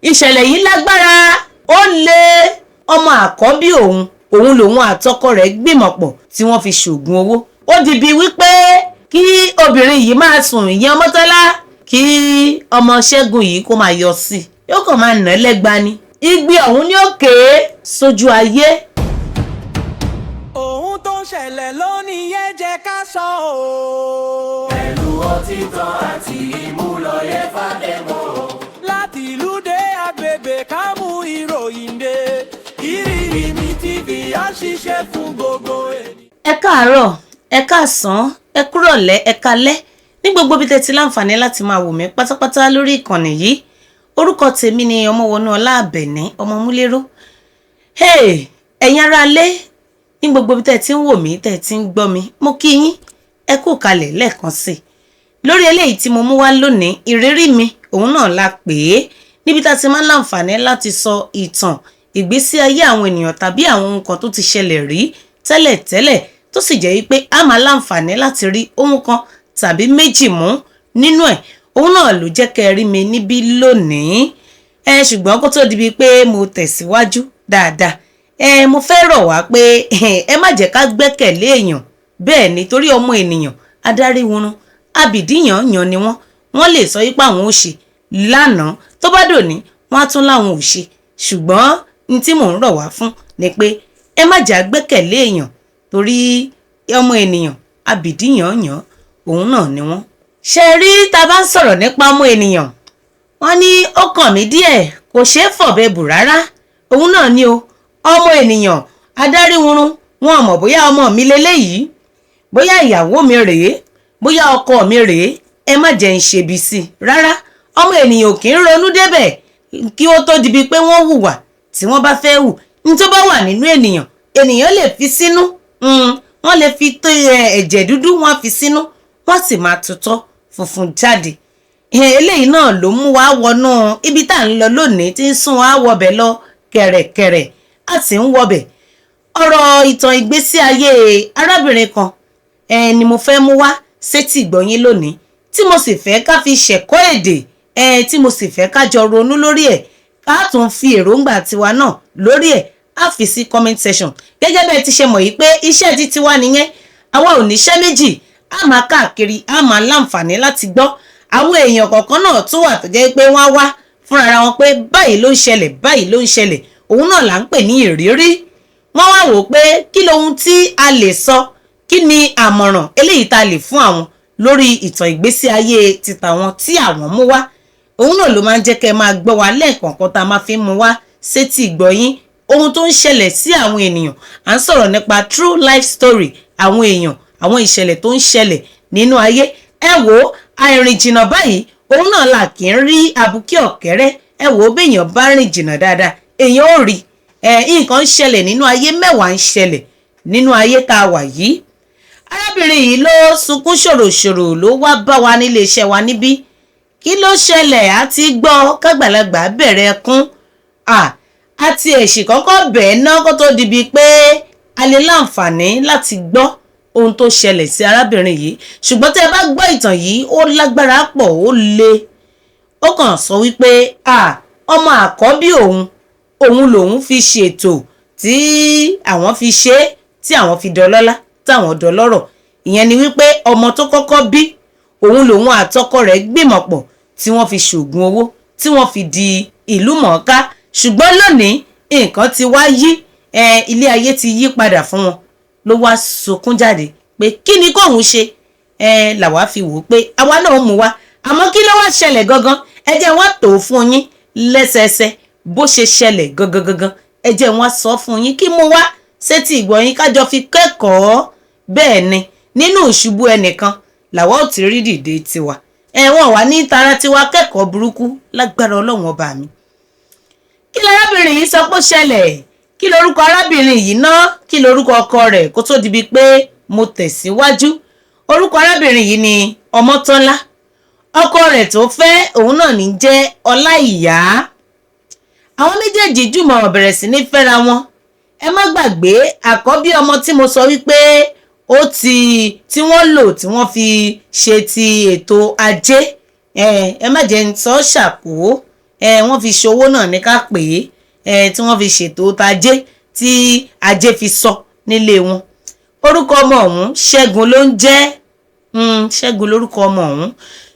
ìṣẹ̀lẹ̀ yìí lágbára ó lé ọmọ àkọ́bí òun lòun àtọkọ rẹ̀ gbìmọ̀pọ̀ tí wọ́n fi ṣògùn owó. ó di bíi wípé kí obìnrin yìí máa sùn ìyẹn Ọmọ́tọ́lá kí ọmọ Ṣẹ́gun yìí kó máa yọ sí i yóò kàn máa nà lẹ́gba ni. igbe ọ̀hún ni ó ké sójú ayé. ohun tó ń ṣẹlẹ̀ lónìí yẹn jẹ́ ká sọ ọ́. pẹ̀lú òtítọ́ àti ìmúlòyè fàdébò. láti ìlú dé agbègbè ká mú ìròyìn dé. Ìrírí mi TV á ṣiṣẹ́ fún gbogbo ènìyàn. ẹ káàárọ̀ ẹ káàsán ẹ kúrọ̀lẹ́ ẹ kalẹ́ ní gbogbo bí tẹ́ ti láǹfààní láti máa wò mí pátápátá lórí ìkànnì yìí. orúkọ tèmi ni Ọmọwọnúọlá Àbẹ̀ní ọmọ Múléró. ẹ̀yin ará lé ní gbogbo bí tẹ́ ti ń wò mí tẹ́ ti ń gbọ́ mi mo kí yín ẹ kú kalẹ̀ lẹ́ẹ̀kan sí i. lórí eléyìí tí mo mú wá lónìí ìrírí mi òun náà la pè é níbi tá a ti máa ń láǹfààní láti sọ ìtàn ìgbésí ayé àwọn ènìyàn tàbí àwọn nǹkan tó ti ṣẹlẹ̀ rí tẹ́lẹ̀tẹ́lẹ̀ tó sì jẹ́ wípé a máa láǹfààní láti rí ohun kan tàbí méjì mú nínú ẹ̀. òun náà ló jẹ́ kẹ́ ẹ rí mi níbí lónìí. ṣùgbọ́n kó tó di bíi pé mo tẹ̀síwájú dáadáa mo fẹ́ rọ̀ wá pé ẹ má jẹ́ ká gbẹ́kẹ̀lé èèyàn bẹ́ẹ̀ ni torí ọmọ ènìyàn adarí wurun abìdíyàn yàn ni wọ́n lè sọ wípé àwọn ò ṣe lánàá tó bá dòní wọ́n á tún láwọn ò ṣe. ṣùgbọ́n ní tí mò ń rọ̀ wá fún ni pé ẹ má jẹ́ gbẹ́kẹ̀lé èèyàn torí ọmọ ènìyàn abìdíyàn yàn òun náà ni wọ́n. ṣe rí tá bá ń sọ̀rọ̀ nípa ọmọ ènìyàn wọ́n ní ó kàn mí díẹ̀ kò ṣeé fọ̀bẹ bù rárá. òun náà ni o ọmọ ènìyàn adarí wurun wọn mọ̀ bóyá ọmọ mi leléyìí bóyá ìyàwó mi rèé bóyá ọkọ mi rèé ẹ má jẹ́ ń ṣebi sí i rárá. ọmọ ènìyàn ò kì í ronú débẹ̀ kí ó tó di bíi pé wọ́n hùwà tí wọ́n bá fẹ́ hù ní tó bá wà nínú ènìyàn lè fi sínú wọ́n lè fi tó ẹ̀jẹ̀ dúdú wọ́n fi sínú wọ́n sì máa tutọ́ funfun jáde. eléyìí náà ló mú wa wọnú ibi tá à ń lọ lónìí tí ń sún wa wọbẹ̀ lọ kẹ̀rẹ̀kẹ̀rẹ̀ a sì ń wọbẹ̀. ọ̀rọ̀ ìtàn ìgbésí ayé arábìnrin kan ni mo fẹ́ mú wá sétí ìgbọ̀nyín lónìí tí mo sì fẹ́ ká fi ṣẹ̀kọ́ èdè tí mo sì fẹ́ ká jọ ronú lórí ẹ̀ ká tún fi èròǹgbà tiwa náà lórí ẹ̀ á fi sí comment section. gẹ́gẹ́ bẹ́ẹ̀ ti ṣe mọ̀ yìí pé iṣẹ́ títí wá nìyẹn àwa ò níṣẹ́ méjì á máa káàkiri á máa láǹfààní láti gbọ́ àwọn èèyàn kọ̀ọ̀kan náà tún wà tó jẹ́ pé wọ́n á wá fúnra wọn pé báyìí ló ń ṣẹlẹ̀ báyìí ló ń ṣẹlẹ̀ òun náà là ń pè ní ìrírí. wọ́n wá wò pé kí lohun tí a lè sọ kí ni àmọ̀ràn eléyìí tá a lè fún àwọn lórí ìtàn ìgbésí ayé títàwọn tí àwọn mú wá. òun náà ló máa ń jẹ́ kẹ́ máa gbọ́ wa lẹ́ẹ̀kọ̀ọ̀kan tá a máa fi mú wá sétí ìgbọ̀yín ohun tó ń ṣẹlẹ̀ sí àwọn ènìyàn. à ń sọ̀rọ̀ nípa true life story àwọn èèyàn àwọn ìṣẹ̀lẹ̀ tó ń ṣẹlẹ̀ nínú ayé. ẹ wò àìrìn jìnnà báyìí òun náà là kì í rí abúkí ọ̀kẹ́rẹ́. ẹ wò béèyàn bá rìn jìnnà dáadáa èèyàn ò rí nǹkan ń ṣẹlẹ̀ nínú ayé mẹ́wàá ń ṣẹlẹ̀ nínú ayé tá a wà yìí. arábìnrin yìí ló sunkún ṣòroṣòro ló wá bá wa nílé iṣẹ́ wa níbí. kí ló ṣẹlẹ̀ àti gbọ́ kágbàlagbà bẹ̀rẹ̀ ẹkún àti ẹ̀sìn kọ́kọ́ bẹ̀ẹ́ ná kó tó dibi pé a lè láǹfààní láti gbọ́ ohun tó ṣẹlẹ̀ sí arábìnrin yìí. ṣùgbọ́n tẹ́ ẹ bá gbọ́ ìtàn yìí ó lágbára pọ̀ ó le. ó kàn sọ wípé ọmọ àkọ́bí òun lòun fi ṣètò tí àwọn fi ṣe é tí àwọn fi dọlọ́lá táwọn dọlọ́rọ̀. ìyẹn ni wípé ọmọ tó kọ́kọ́ bí òun lòun àtọkọ rẹ̀ gbìmọ̀pọ̀ tí wọ́n fi ṣògùn owó tí wọ́n fi di ìlú mọ̀ọ́ká. ṣùgbọ́n lónìí nǹkan ti wá yí ilé ayé ti yí padà fún wọn ló wá sọkún jáde pé kí ni kóun ṣe. làwa fi wò ó pé àwa náà mú wa àmọ́ kí ló wá ṣẹlẹ̀ gangan ẹ jẹ́ wá tó fún yín lẹ́sẹẹsẹ bó ṣe ṣẹlẹ̀ gangan ẹ jẹ́ wá sọ fún yín kí mo wá sétí ìgbọ̀nyín kájọ fi kẹ́kọ̀ọ́. bẹ́ẹ̀ ni nínú ìṣubú ẹnìkan làwa ò ti rí dìde tiwa wọ́n wà ní tara tiwa kẹ́kọ̀ọ́ burúkú lágbára Ọlọ́run ọba mi. kí lárábìnrin yìí sọ pé ó ṣẹlẹ̀ kí lorúkọ arábìnrin yìí ná kí lorúkọ ọkọ rẹ̀ kó tó di bíi pé mo tẹ̀síwájú. orúkọ arábìnrin yìí ni Ọmọ́tọ́lá ọkọ rẹ̀ tó fẹ́ òun náà ní jẹ́ Ọláìyá. àwọn méjèèjì jùmọ̀ bẹ̀rẹ̀ sí ní fẹ́ra wọn. ẹ má gbàgbé àkọ́bí ọmọ tí mo sọ wípé tí wọ́n lò tí wọ́n fi ṣe ti ètò ajé ẹ má jẹ́ ń sọ ṣàpò wọ́n fi ṣòwò náà ní ká pè é tí wọ́n fi ṣètò tajé tí ajé fi sọ nílé wọn. orúkọ ọmọ ọ̀hún Ṣẹ́gun ló ń jẹ́ Ṣẹ́gun lórúkọ ọmọ ọ̀hún.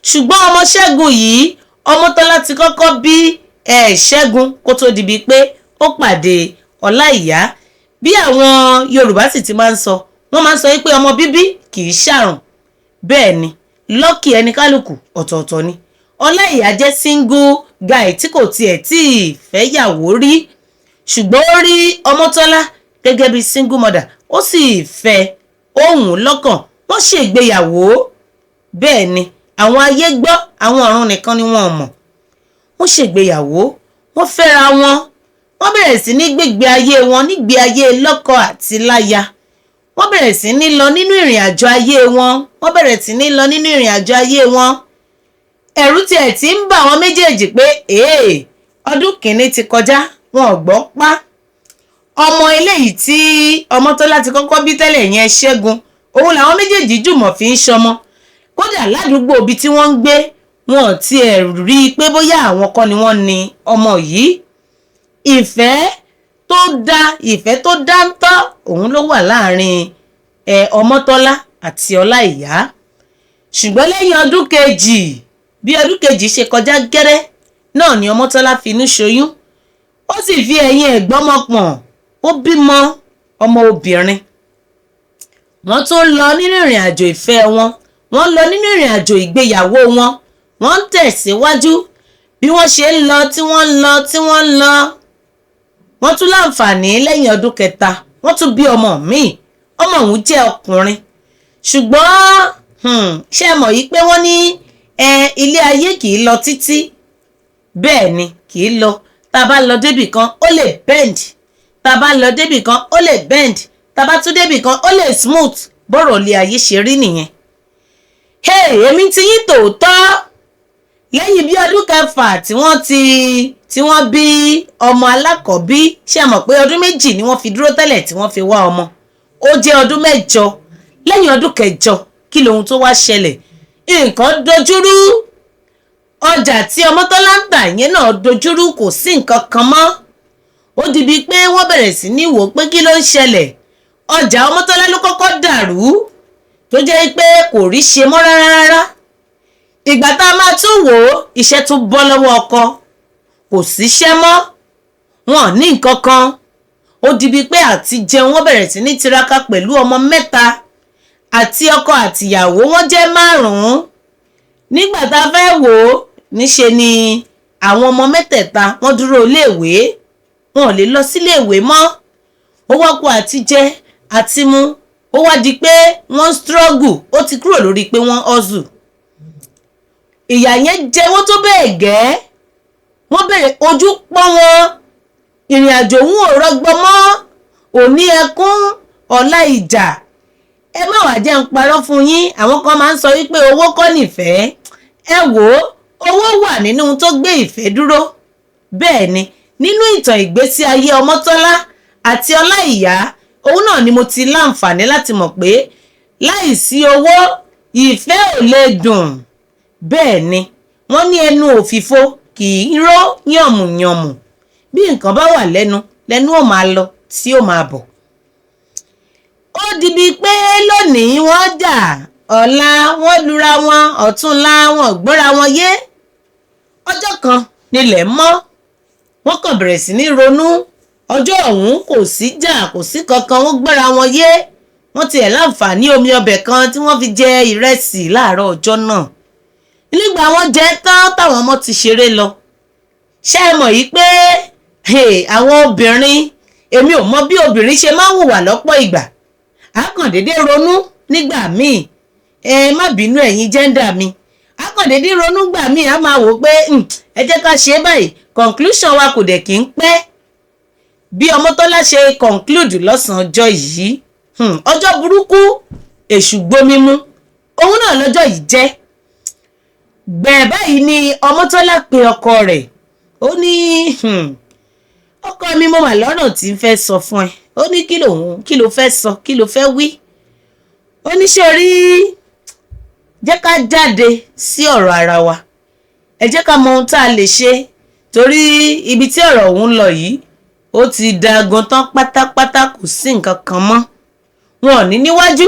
ṣùgbọ́n ọmọ Ṣẹ́gun yìí Ọmọ́tọ́lá ti kọ́kọ́ bí Ṣẹ́gun kó tó di bíi pé ó pàdé Ọláìyá. bí àwọn Yorùbá sì ti máa ń sọ, wọ́n máa ń sọ pé ọmọ bíbí kì í ṣàrùn. bẹ́ẹ̀ ni lọ́kì ẹni kálukú ọ̀tọ̀ọ̀tọ̀ ni. Ọláìyá jẹ́ single guy tí kò tiẹ̀ tí ì fẹ́ yàwó rí, ṣùgbọ́n ó rí Ọmọ́tọ́lá gẹ́gẹ́ bí single mother, ó sì fẹ́ ohun lọ́kàn, wọ́n ṣègbéyàwó. bẹ́ẹ̀ ni àwọn ayé gbọ́, àwọn ọ̀run nìkan ni wọ́n mọ̀. wọ́n ṣègbéyàwó, wọ́n fẹ́ra wọn, wọ́n bẹ̀rẹ̀ sí ní gbégbé ayé wọn nígbé ayé lọ́kọ àti láya. wọ́n bẹ̀rẹ̀ sí ní lọ nínú ìrìn àjò ayé wọn, wọ́n bẹ̀rẹ̀ sí ní lọ nínú ìrìn àjò ayé wọn. ẹ̀rù tiẹ̀ ti ń bà wọ́n méjèèjì pé ọdún kìíní ti kọjá, wọn ò gbọ́ pa. ọmọ eléyìí tí Ọmọ́tọ́lá ti kọ́kọ́ bí tẹ́lẹ̀ yẹn Ṣẹ́gun, òun làwọn méjèèjì jùmọ̀ fi ń ṣọmọ. kódà ládùúgbò ibi tí wọ́n ń gbé, wọn ò tiẹ̀ rí i pé bóyá àwọn kọ́ ni wọ́n ní ọmọ yìí. ìfẹ́ tó dáńtọ́ òun ló wà láàrin Ọmọ́tọ́lá àti Ọláìyá. ṣùgbọ́n lẹ́yìn ọdún kejì, bí ọdún kejì ṣe kọjá gẹ́rẹ́ náà ni Ọmọ́tọ́lá finú ṣoyún, ó sì fi ẹ̀yìn ẹ̀gbọ́mọpọ̀n, ó bímọ ọmọ obìnrin. wọ́n tún lọ nínú ìrìn àjò ìfẹ́ wọn, wọ́n lọ nínú ìrìn àjò ìgbéyàwó wọn, wọ́n ń tẹ̀síwájú. bí wọ́n ṣe ń lọ tí wọ́n ń lọ, wọ́n tún láǹfààní lẹ́yìn ọdún kẹta, wọ́n tún bí ọmọ míì. ọmọ òun jẹ́ ọkùnrin. ṣùgbọ́n ṣé ẹ mọ̀ yìí pé wọ́n ní ilé ayé kì í lọ títí. bẹ́ẹ̀ ni kì í lọ. tá a bá lọ débì kan ó lè bend, tá a bá lọ débì kan ó lè bend, tá a bá tún débì kan ó lè smooth. bọ́rọ̀ ilé ayé ṣe rí nìyẹn. èmi ti yín tòótọ́. lẹ́yìn bí ọdún kẹfà tí wọ́n bí ọmọ alákọ̀ọ́bí, ṣé ẹ mọ̀ pé ọdún méjì ni wọ́n fi dúró tẹ́lẹ̀ tí wọ́n fi wá ọmọ. ó jẹ́ ọdún mẹ́jọ. lẹ́yìn ọdún kẹjọ kí lohun tó wá ṣẹlẹ̀? nǹkan dojúrú. ọjà tí Ọmọ́tọ́lá ń tà yẹn náà dojúrú, kò sí nǹkan kan mọ́. ó di bíi pé wọ́n bẹ̀rẹ̀ sí ní wò pé kí ló ń ṣẹlẹ̀. ọjà Ọmọ́tọ́lá ló kọ́kọ́ dàrú, tó jẹ́ pé kò rí ṣe mọ́ rárá. ìgbà tá a máa tún wò ó, iṣẹ́ tún bọ́ lọ́wọ́ ọkọ, kò síṣẹ́ mọ́, wọn ní nǹkan kan. ó di bíi pé àti jẹun wọ́n bẹ̀rẹ̀ sí ní tiraka pẹ̀lú ọmọ mẹ́ta, àti ọkọ àtìyàwó wọ́n jẹ́ 5. nígbà tá a fẹ́ wò ó, níṣe ni àwọn ọmọ mẹ́tẹ̀ẹ̀ta wọ́n dúró iléèwé, wọn ò lè lọ síléèwé mọ́. ó wá kó àti jẹ àti mu, ó wá di pé wọ́n struggle, ó ti kúrò lórí pé wọ́n hustle. ìyà yẹn jẹ wọ́n tó bẹ́ẹ̀ gẹ́, wọ́n bẹ̀rẹ̀ ojú pọ́n wọn. ìrìn àjò òun ò rọgbọ mọ́, òní ẹkún ọ̀la ìjà. ẹ má wàá jẹ́ ń parọ́ fún yín, àwọn kan máa ń sọ wípé owó kọ́ nìfẹ́. ẹ wò ó, owó wà nínú tó gbé ìfẹ́ dúró. bẹ́ẹ̀ ni nínú ìtàn ìgbésí ayé Ọmọ́tọ́lá àti Ọláìyá, òun náà ni mo ti láǹfààní láti mọ̀ pé láìsí owó ìfẹ́ ò lè dùn. bẹ́ẹ̀ ni wọ́n ní ẹnu òfìfo kì í ró yànmùyànmù. bí nǹkan bá wà lẹ́nu ò máa lọ tí ò máa bọ̀. ó di bíi pé lónìí wọ́n jà, ọ̀la wọ́n lura wọn, ọ̀túnla wọn gbọ́ra wọn yé. ọjọ́ kan nílẹ̀ mọ́, wọ́n kàn bẹ̀rẹ̀ sí ní ronú. ọjọ́ ọ̀hún kò sí jà, kò sí kankan, wọ́n gbọ́ra wọn yé. wọ́n tiẹ̀ láǹfààní omi ọbẹ̀ kan tí wọ́n fi jẹ ìrẹsì láàárọ̀ ọjọ́ náà. nígbà wọ́n jẹ tán táwọn ọmọ ti ṣeré lọ. ṣé ẹ mọ̀ yìí pé àwọn obìnrin, èmi ò mọ bí obìnrin ṣe máa ń hùwà lọ́pọ̀ ìgbà. a kàn déédé ronú nígbà míì, má bínú ẹ̀yin jẹ́ńdà mi. a kàn déédé ronú gbà míì, a máa wò pé ẹ jẹ́ ká ṣe é báyìí, conclusion wa kò dẹ̀ kí ń pẹ́. bí Ọmọ́tọ́lá ṣe conclude lọ́sàn-án ọjọ́ yìí, ọjọ́ burúkú èṣù gbómímú, òun náà lọ́jọ́ yìí jẹ́. gbẹ̀ẹ́ báyìí ni Ọmọ́tọ́lá pe ọkọ rẹ̀. ó ní ọkọ mi, mo mà lọ́rọ̀ tí ń fẹ́ sọ fún ẹ. ó ní kí ló fẹ́ sọ, kí ló fẹ́ wí. ó ní ṣé rí, jẹ́ ká jáde sí ọ̀rọ̀ ara wa, ẹ jẹ́ ká mọ ohun tá a lè ṣe torí ibi tí ọ̀rọ̀ ọ̀hún lọ yìí ó ti dagun tán pátápátá, kò sí nǹkan kan mọ́. Wọn ò ní níwájú,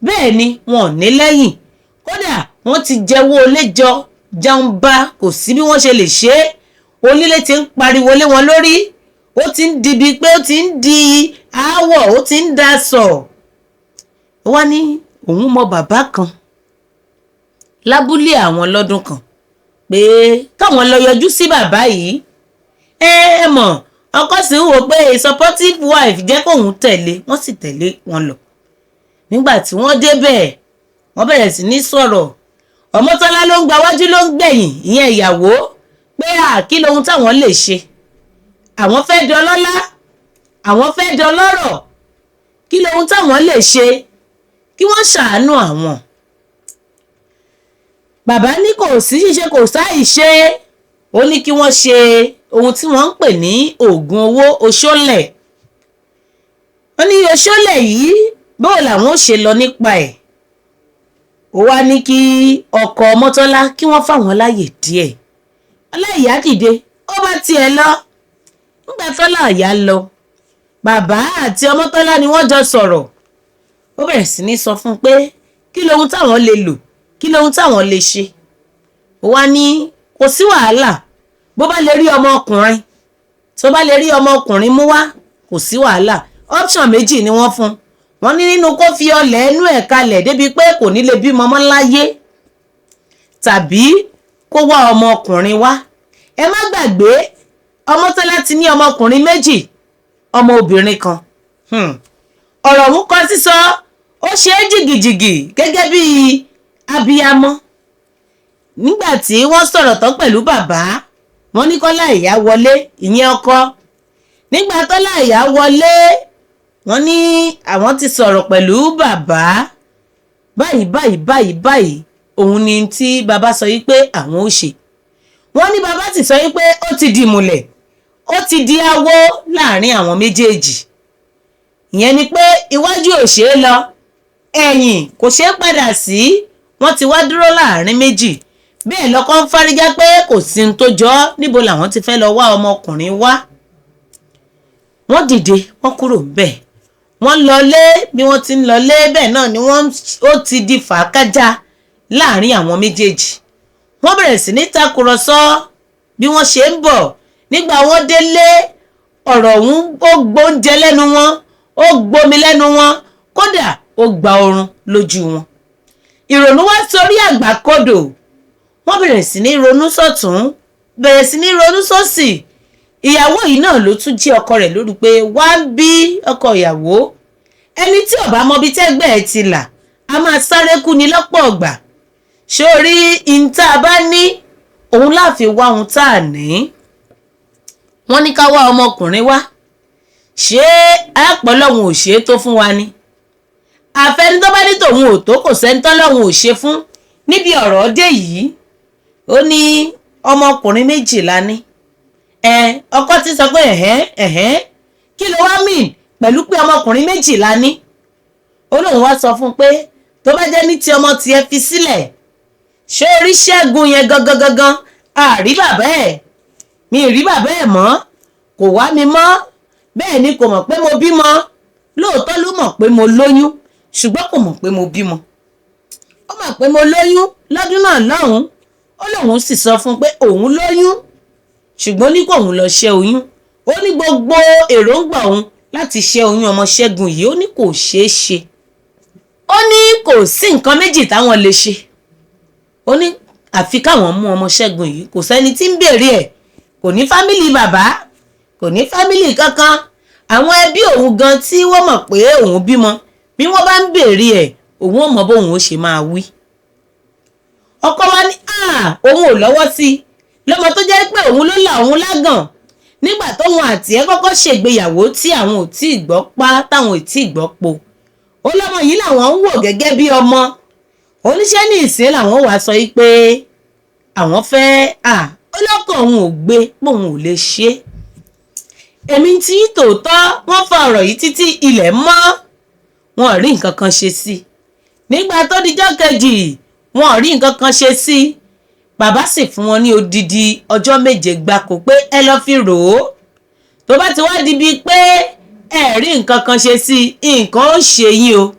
bẹ́ẹ̀ ni wọn ò ní lẹ́yìn. Kódà wọ́n ti jẹ́wọ́ oléjọ jàǹbá, kò sí bí wọ́n ṣe lè ṣe é. Onílé ti ń pariwo lé wọn lórí, ó ti ń dibi pé ó ti ń di aáwọ̀, ó ti ń dasọ̀. Ó wá ní òun mọ bàbá kan lábúlé àwọn lọ́dún kan pé káwọn lọ yọjú sí bàbá yìí. Ẹ mọ̀, ọkọ sì ń wò pé supportive wife jẹ́ kóun tẹ̀lé, wọ́n sì tẹ̀lé wọn lọ. Nígbà tí wọ́n débẹ̀, wọ́n bẹ̀rẹ̀ sí ní sọ̀rọ̀. Ọmọ́tọ́lá ló ń gba wájú ló ń gbẹ̀yìn, ìyẹn ìyàwó, pé kí lohun táwọn lè ṣe. Àwọn fẹ́ dọlọ́lá, àwọn fẹ́ dọlọ́rọ̀, kí lohun táwọn lè ṣe, kí wọ́n ṣàánú àwọn. Bàbá ní kò sí ṣíṣe kò sáì ṣe, ó ní kí wọ́n ṣe ohun tí wọ́n ń pè ní oògùn owó oṣólẹ̀. Ó ní oṣólẹ̀ yìí báwo làwọn ó ṣe lọ nípa ẹ̀. Ó wá ní kí ọkọ Ọmọ́tọ́lá kí wọ́n fáwọn láyè díẹ̀. Ọláìyá dìde, ó bá tiẹ̀ lọ. Nígbà tọ́láìyá lọ, bàbá àti Ọmọ́tọ́lá ni wọ́n jọ sọ̀rọ̀. Ó bẹ̀rẹ̀ sí ní sọ fún un pé kí lohun táwọn lè lò, kí lohun táwọn lè ṣe. Ó wá ní kò sí wàhálà, bó bá lè rí ọmọkùnrin, tó bá lè rí ọmọkùnrin mú wá, kò sí wàhálà. Option méjì ni wọ́n fún. Wọ́n ní nínú kó fi ọlẹ̀ ẹnu ẹ̀ kalẹ̀ débi pé kò ní lè bímọ mọ́ láyé, tàbí kó wá ọmọkùnrin wá. Ẹ má gbàgbé, Ọmọ́tọ́lá ti ní ọmọkùnrin méjì, ọmọ obìnrin kan. Ọ̀rọ̀ ọ̀hún kọ sísọ, ó ṣe é jìgìjìgì gẹ́gẹ́ bí abiyamọ. Nígbà tí wọ́n sọ̀rọ̀ tán pẹ̀lú bàbá, wọ́n ní kọ́láìyá wọlé, ìyẹn ọkọ. Nígbà tọ́láìyá wọlé, wọ́n ní àwọn ti sọ̀rọ̀ pẹ̀lú bàbá. Báyìí, òun ni tí bàbá sọ yí pé àwọn ó ṣe. Wọ́n ní bàbá sì sọ yí pé ó ti di ìmùlẹ̀, ó ti di awó láàrin àwọn méjèèjì. Ìyẹn ni pé iwájú ò ṣe é lọ, ẹ̀yìn kò ṣe é padà sí. Wọ́n ti wá dúró láàrin méjì. Bẹ́ẹ̀ lọ́kọ ń fárígá pé kò sí ní tó jọ, níbo làwọn ti fẹ́ lọ wá ọmọkùnrin wá. Wọ́n dìde, wọ́n kúrò ńbẹ̀. Wọ́n lọlé, bí wọ́n ti ń lọlé bẹ́ẹ̀ náà ni ó ti di fàákájà láàrin àwọn méjèèjì. Wọ́n bẹ̀rẹ̀ sí ní takùrọ̀sọ bí wọ́n ṣe ń bọ̀. Nígbà wọ́n délé, ọ̀rọ̀ ọ̀hún ó gbóúnjẹ lẹ́nu wọn, ó gbomi lẹ́nu wọn, kódà ó gba oorun lójú wọn. Ìrònú wá sórí àgbàkodò. Wọ́n bẹ̀rẹ̀ sí ní ronú sọ́tún, bẹ̀rẹ̀ sí ní ronú sósì. Ìyàwó yìí náà ló tún jí ọkọ rẹ̀ lórí pé wá bí ọkọ ìyàwó. Ẹni tí ò bá mọ bí tẹ́gbẹ́ ẹ̀ ti là, a máa sáré kú ni lọ́pọ̀ ọgbà. Ṣé o rí ihun tá a bá ní, òun láfi wá ohun tá a ní. Wọ́n ní ká wá ọmọkùnrin wá. Ṣé àpọ̀lọ́hun ò ṣe é tó fún wa ni? Àfẹni tó bá ní tòun ò tó, kò sẹ́ni tọ́lọ́hun ò ṣe fún. Níbi ọ̀rọ̀ dé yìí, ó ní ọmọkùnrin méjìlá ní. Ọkọ ti sọ pé kí ló wá mìn pẹ̀lú pé ọmọkùnrin méjìlá ní. Ó lóun wá sọ fún pé tó bá jẹ́ ní ti ọmọ tiẹ̀ fi sílẹ̀. Ṣé orí Ṣẹ́gun yẹn gangan àrí bàbá ẹ̀? Mi ì rí bàbá ẹ̀ mọ́, kò wá mi mọ́, bẹ́ẹ̀ ni kò mọ̀ pé mo bímọ. Lóòótọ́ ló mọ̀ pé mo lóyún, ṣùgbọ́n kò mọ̀ pé mo bímọ. Ó mọ̀ pé mo lóyún lọ́dún náà lọ́hùn-ún. Ó lóun sì sọ fún pé òun lóyún, ṣùgbọ́n ní kò òun lọ ṣẹ́ oyún. Ó ní gbogbo èròǹgbà òun láti ṣẹ́ oyún ọmọ Ṣẹ́gun yìí, ó ní kò ṣeé ṣe. Ó ní kò sí nǹkan méjì táwọn lè ṣe. Ó ní àfi káwọn mú ọmọ Ṣẹ́gun yìí, kò sẹ́ni tí ń béèrè ẹ̀, kò ní fámìlì bàbá, kò ní fámìlì kankan. Àwọn ẹbí òun gan tí wọ́n mọ̀ pé òun bímọ, bí wọ́n bá ń béèrè ẹ̀, òun ò mọ̀ bóun ó ṣe máa wí. Ọkọ wa ní òun ò lọ́wọ́ sí i, lọ́mọ tó jẹ́ pé òun ló là òun lágàn. Nígbà tóun àti ẹ̀ kọ́kọ́ ṣègbéyàwó tí àwọn ò tí ì gbọ́ pa, táwọn ò tí ì gbọ́ po. Ó lọ́mọ yìí làwọn ń wò gẹ́gẹ́ bí ọmọ. Oníṣẹ́ ní ìsìn làwọn wàá sọ yìí pé àwọn fẹ́ ó lọ́kàn òun ò gbé póun ò lè ṣe. Èmi tí tòótọ́ wọ́n fa ọ̀rọ̀ yìí títí ilẹ̀ mọ́, wọn ò rí nǹkan kan ṣe sí. Nígbà tó dijọ́ kejì, wọn ò rí nǹkan kan ṣe sí. bàbá sì fún wọn ní odidi ọjọ́ 7 gbáko pé ẹ lọ fi rò ó tó bá ti wá di bíi pé ẹ rí nǹkan kan ṣe sí nǹkan ó ṣe yín o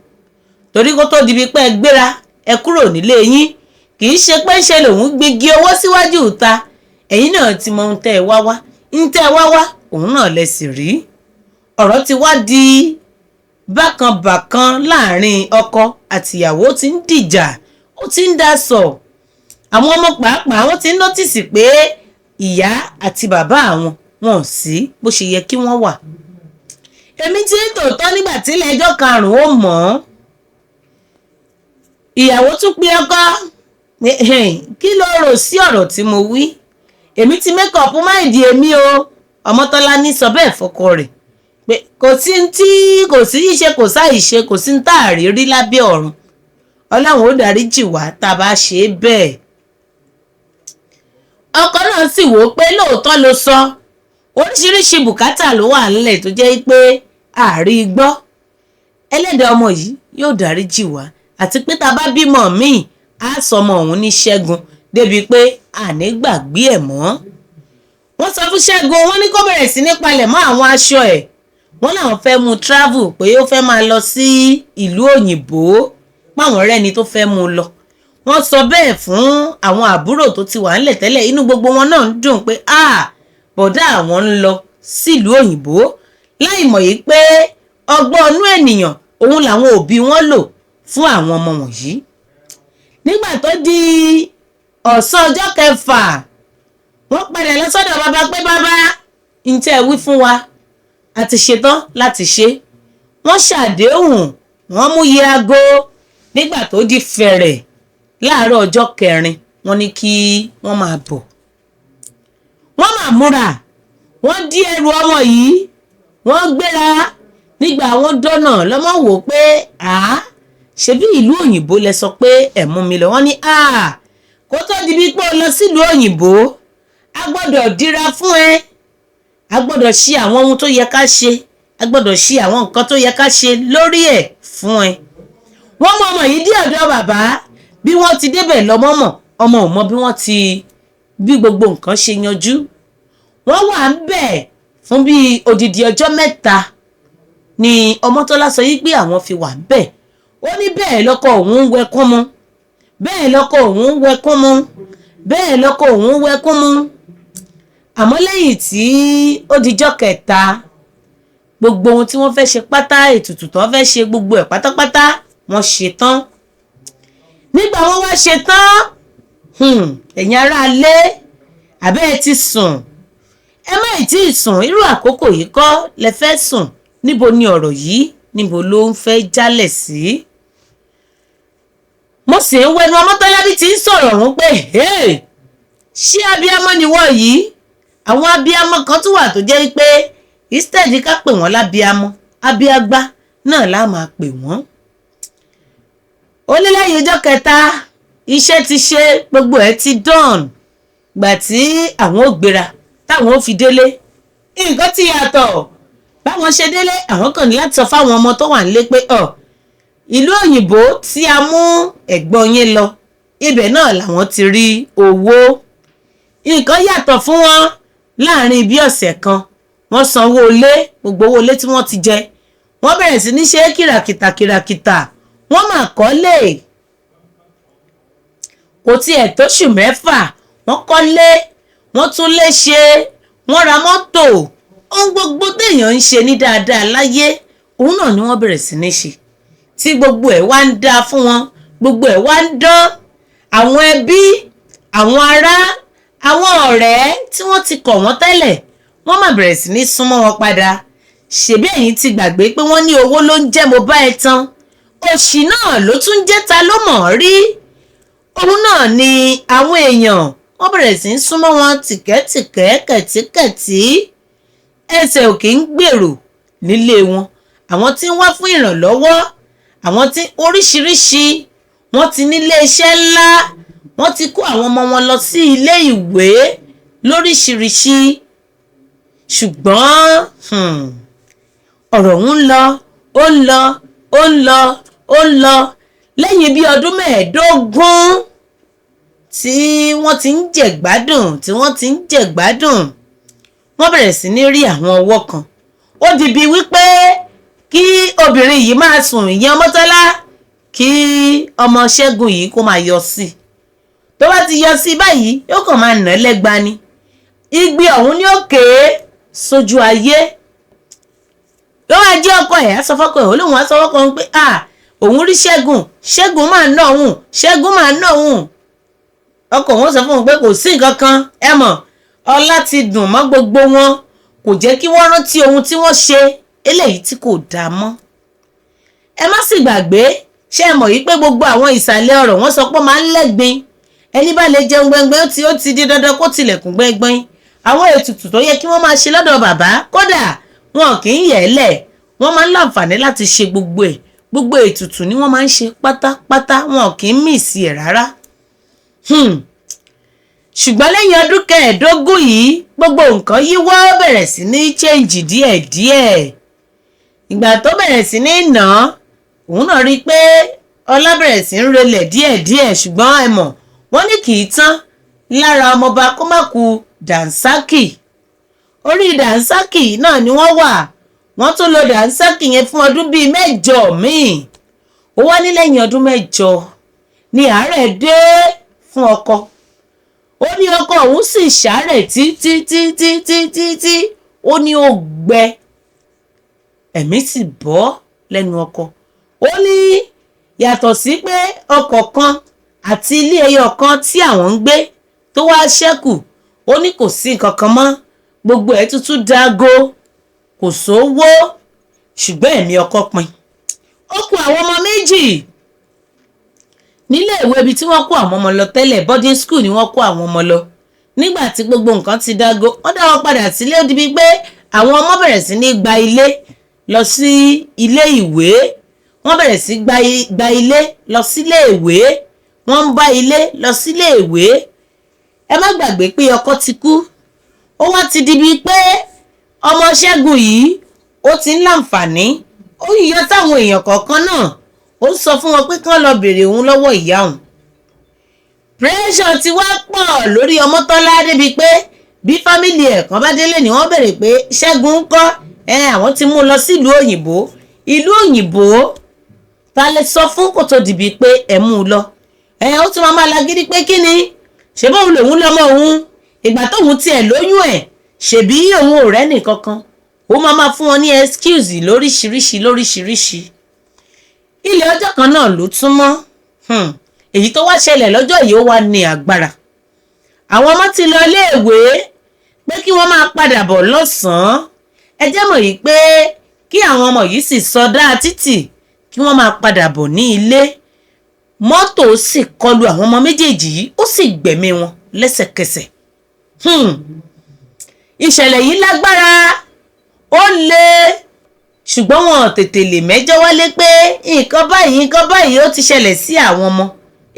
torí kó tó di bíi pé ẹ gbéra ẹ kúrò nílé yín kì í ṣe pé ṣe lòun gbégi owó síwájú ìta ẹ̀yin náà ti mọ ohun tẹ́ ẹ wá wá ń tẹ́ ẹ wá wá òun náà lẹ sì rí ọ̀rọ̀ ti wá di bákanbàkan láàrin ọkọ àtìyàwó tí ń dìjà ó ti ń dá sọ àwọn ọmọ pàápàá wọ́n ti ń nọ́tìsì pé ìyá àti bàbá àwọn wọn ò sí bó ṣe yẹ kí wọ́n wà èmi tí ń tòótọ́ nígbà tí ilé ẹjọ́ karùn-ún ó mọ̀ ọ́ ìyàwó tún pe ọkọ kí ló rò sí ọ̀rọ̀ tí mo wí èmi ti make up mind èmi o Ọmọ́tọ́lá ní sọ bẹ́ẹ̀ fọkọ rẹ̀ pé kò sí tí kò sí ṣíṣe kò sáì ṣe kò sí tá a rí rí lábẹ́ ọ̀run Ọlọ́run ó dáríjì wá tá a bá ṣe é bẹ́ẹ̀ ọkọ náà sì wò ó pé lóòótọ́ ló sọ oríṣiríṣi bùkátà ló wà nílẹ̀ tó jẹ́ pé àárí gbọ́ ẹlẹ́dàá ọmọ yìí yóò dáríjì wá àti pé tá a bá bímọ míì á sọmọ òun ní Ṣẹ́gun débi pé àní gbàgbé ẹ̀ mọ́ wọ́n sọ fún Ṣẹ́gun wọ́n ní kó bẹ̀rẹ̀ sí ní palẹ̀ mọ́ àwọn aṣọ ẹ̀ wọ́n làwọn fẹ́ mú travel pé ó fẹ́ máa lọ sí ìlú òyìnbó páwọn rẹ́ni tó fẹ́ mú lọ wọ́n sọ bẹ́ẹ̀ fún àwọn àbúrò tó ti wà ńlẹ̀ tẹ́lẹ̀ inú gbogbo wọn náà ń dùn pé bọ̀dá àwọn ń lọ sílùú òyìnbó láì mọ̀ yìí pé ọgbọ́n inú ènìyàn òun làwọn òbí wọn lò fún àwọn ọmọ wọ̀nyí nígbà tó di ọ̀sán ọjọ́ kẹfà wọ́n padà lọ sọ́dọ̀ bàbá pé bàbá ń tẹ́ wí fún wa àti ṣetán láti ṣe wọ́n ṣàdéhùn wọ́n mú iye aago nígbà tó di fẹ̀rẹ̀ láàárọ̀ ọjọ́ kẹrin wọ́n ní kí wọ́n máa bọ̀ wọ́n máa múra wọ́n dí ẹrù ọmọ yìí wọ́n gbéra nígbà wọ́n dọ́nà lọ́mọ wò pé ṣebí ìlú òyìnbó lẹ sọ pé ẹ mú mi lọ wọ́n ní kó tó di bí pé ó lọ sílùú òyìnbó a gbọ́dọ̀ dira fún ẹ a gbọ́dọ̀ ṣe àwọn ohun tó yẹ ká ṣe a gbọ́dọ̀ ṣe àwọn nǹkan tó yẹ ká ṣe lórí ẹ̀ fún ẹ wọ́n mọ ọmọ yìí dé ọ̀dọ̀ bàbá bí wọ́n ti débẹ̀ lọ́mọ mọ̀ ọmọ ò mọ bí gbogbo nǹkan ṣe yanjú wọ́n wà ń bẹ̀ fún bí odidi ọjọ́ 3 ni Ọmọ́tọ́lá sọ yí pé àwọn fi wà ń bẹ̀ ó ní bẹ́ẹ̀ lọ́kọ òun ń wẹkún mu bẹ́ẹ̀ lọ́kọ òun ń wẹkún mu bẹ́ẹ̀ lọ́kọ òun ń wẹkún mu àmọ́ lẹ́yìn tí ó dijọ́ 3 gbogbo ohun tí wọ́n fẹ́ ṣe pátá ètùtù tó fẹ́ ṣe gbogbo ẹ̀ pátápátá wọ́n ṣe tán nígbà wọ́n wá ṣe tán ẹ̀yin ará ilé àbẹ́ ẹ ti sùn ẹ má ì tí ì sùn irú àkókò yìí kọ́ lẹ fẹ́ sùn níbo ni ọ̀rọ̀ yìí níbo ló ń fẹ́ jálẹ̀ sí. mo sì ń wẹnu Ọmọ́tọ́lá bí ti ń sọ̀rọ̀ ọ̀hún pé ṣé abiyamọ ni wọ́n yìí àwọn abiyamọ kan tún wà tó jẹ́ pé instead ká pè wọ́n lábiyamọ abiyagbá náà la máa pè wọ́n. ó ní lẹ́yìn ọjọ́ 3 iṣẹ́ ti ṣe gbogbo ẹ̀ ti done gbà tí àwọn ò gbéra táwọn ò fi délé nǹkan ti yàtọ̀ báwọn ṣe délé àwọn kàn ní láti sọ fáwọn ọmọ tó wà nílé pé ìlú òyìnbó tí a mú ẹ̀gbọ́n yín lọ ibẹ̀ náà làwọn ti rí owó nǹkan yàtọ̀ fún wọn láàrin bí ọ̀sẹ̀ kan wọ́n sanwó ilé gbogbo owó ilé tí wọ́n ti jẹ wọ́n bẹ̀rẹ̀ sí ní ṣe kìràkìtà wọ́n máa kọ́lé kò tiẹ̀ tóṣù 6 wọ́n kọ́lé wọ́n tún lé ṣe wọ́n ra mọ́tò ohun gbogbo téèyàn ń ṣe ní dáadáa láyé òun náà ni wọ́n bẹ̀rẹ̀ sí ní ṣe tí gbogbo ẹ̀ wá ń dáa fún wọn gbogbo ẹ̀ wá ń dán àwọn ẹbí àwọn ará àwọn ọ̀rẹ́ tí wọ́n ti kọ̀ wọ́n tẹ́lẹ̀ wọ́n máa bẹ̀rẹ̀ sí ní súnmọ́ wọn padà ṣebí ẹ̀yin ti gbàgbé pé wọ́n ní owó ló ń jẹ́ mo bá ẹ tán òṣì náà ló tún jẹ́ ta ló mọ̀ ọ́ rí òun náà ni àwọn èèyàn wọ́n bẹ̀rẹ̀ sí ń súnmọ́ wọn tìkẹ́tìkẹ́ kẹ̀tíkẹ̀tí ẹsẹ̀ ò kì í gbèrò nílé wọn àwọn tí ń wá fún ìrànlọ́wọ́ àwọn tí oríṣiríṣi wọ́n ti nílé iṣẹ́ ńlá wọ́n ti kó àwọn ọmọ wọn lọ sí ilé ìwé lóríṣiríṣi ṣùgbọ́n ọ̀rọ̀ ń lọ ó ń lọ ó ń lọ ó ń lọ lẹ́yìn bí ọdún 15 tí wọ́n ti ń jẹ̀gbádùn wọ́n bẹ̀rẹ̀ sí ní rí àwọn ọwọ́ kan. Ó di bíi wípé kí obìnrin yìí máa sùn, ìyẹn Ọmọ́tọ́lá, kí ọmọ Ṣẹ́gun yìí kó máa yọ sí i. Tó bá ti yọ sí i báyìí yóò kàn máa nà lẹ́gba ni. Igbe ọ̀hún ni ó kéé sójú ayé. Yóò wá jẹ́ ọkọ ẹ̀ á sọ fọ́kọ ẹ̀, olóhùn á sọ fọ́kọ ẹ̀ pé òun rí Ṣẹ́gun máa ná òun. Ọkọ wọn sọ fún òun pé kò sí nǹkan kan, ẹ mọ̀ ọlá ti dùn mọ́ gbogbo wọn, kò jẹ́ kí wọ́n rántí ohun tí wọ́n ṣe eléyìí tí kò dáa mọ́. Ẹ má sì gbàgbé, ṣé ẹ mọ̀ yìí pé gbogbo àwọn ìsàlẹ̀ ọ̀rọ̀ wọn sọ pé máa ń lẹ́gbin. Ẹni bá lè jẹun gbẹngbẹ́ ó ti di dandan kó tilẹ̀kùn gbẹngbẹ́n. Àwọn ètùtù tó yẹ kí wọ́n máa ṣe lọ́dọ̀ bàbá, kódà wọn kì í yẹ̀ ẹ́ lẹ̀, wọ́n máa ń láǹfààní láti ṣe gbogbo ètùtù ni wọ́n máa ń ṣe pátápátá, wọn kì í mì sí ẹ̀ rárá. Ṣùgbọ́n lẹ́yìn ọdún 15 yìí gbogbo nǹkan yíwọ́ bẹ̀rẹ̀ sí ní change díẹ̀díẹ̀. Ìgbà tó bẹ̀rẹ̀ sí ní nà án, òun náà rí i pé ọlá bẹ̀rẹ̀ sí ń relẹ̀ díẹ̀díẹ̀, ṣùgbọ́n ẹ mọ̀ wọ́n ní kì í tán lára ọmọọba kó má ku dànsákì. Orí dànsákì náà ni wọ́n wà. Wọ́n tún lo dànsákì yẹn fún ọdún bíi 8 míì. Ó wá ní lẹ́yìn ọdún 8 ni àárẹ̀ dé fún ọkọ. Ó ní ọkọ òun sì ṣàárẹ̀ títí ó ní ó gbẹ, ẹ̀mí sì bọ́ lẹ́nu ọkọ. Ó ní yàtọ̀ sí pé ọkọ̀ kan àti ilé ẹyọ kan tí àwọn ń gbé tó wá ṣẹ́kù, ó ní kò sí nǹkan kan mọ́, gbogbo ẹ̀ tútù dágó, kò sówó, ṣùgbọ́n ẹ̀mí ọkọ pin. Ó kù àwọn ọmọ méjì nílé ìwé ibi tí wọ́n kó àwọn ọmọ lọ tẹ́lẹ̀, boarding school ni wọ́n kó àwọn ọmọ lọ. Nígbà tí gbogbo nǹkan ti dágó, wọ́n dá wọn padà sílé. Ó di bíi pé àwọn ọmọ bẹ̀rẹ̀ sí ní gba ilé lọ sí ilé ìwé, wọ́n bẹ̀rẹ̀ sí gba ilé lọ sílé ìwé, wọ́n ń bá ilé lọ sílé ìwé. Ẹ má gbàgbé pé ọkọ ti kú. Ó wá ti di bíi pé ọmọ Ṣẹ́gun yìí ó ti ń láǹfààní, ó yíyọ táwọn èèyàn kọ̀ọ̀kan náà, ó sọ fún wọn pé kán lọ bèrè òun lọ́wọ́ ìyá òun. Pressure ti wá pọ̀ lórí Ọmọ́tọ́lá débi pé bí fámìlì ẹ̀ kan bá délé ni wọ́n bèrè pé Ṣẹ́gun ń kọ́, àwọn ti mú lọ sí ìlú òyìnbó. Ta lè sọ fún kò tó dìbí pé ẹ mú un lọ. Ó tún máa lágídí pé kí ni, ṣé bóun lòun lọ́mọ òun, ìgbà tóun tiẹ̀ lóyún ẹ̀, ṣèbí òun ò rẹ́ nìkankan. Ó máa fún wọn ní excuse lóríṣiríṣi. Ilé ọjọ́ kan náà ló tún mọ́. Èyí tó wá ṣẹlẹ̀ lọ́jọ́ yìí ó wá ní agbára. Àwọn ọmọ ti lọ iléèwé pé kí wọ́n máa padà bọ̀ lọ́sàn-án. Ẹ jẹ́ mọ̀ yìí pé kí àwọn ọmọ yìí sì sọdá títì kí wọ́n máa padà bọ̀ ní ilé. Mọ́tò sì kọlu àwọn ọmọ méjèèjì yìí, ó sì gbẹ̀mí wọn lẹ́sẹ̀kẹsẹ̀. Ìṣẹ̀lẹ̀ yìí lágbára, ó le, ṣùgbọ́n wọn tètè lè mẹ́jọ wálé pé nǹkan báyìí ó ti ṣẹlẹ̀ sí àwọn ọmọ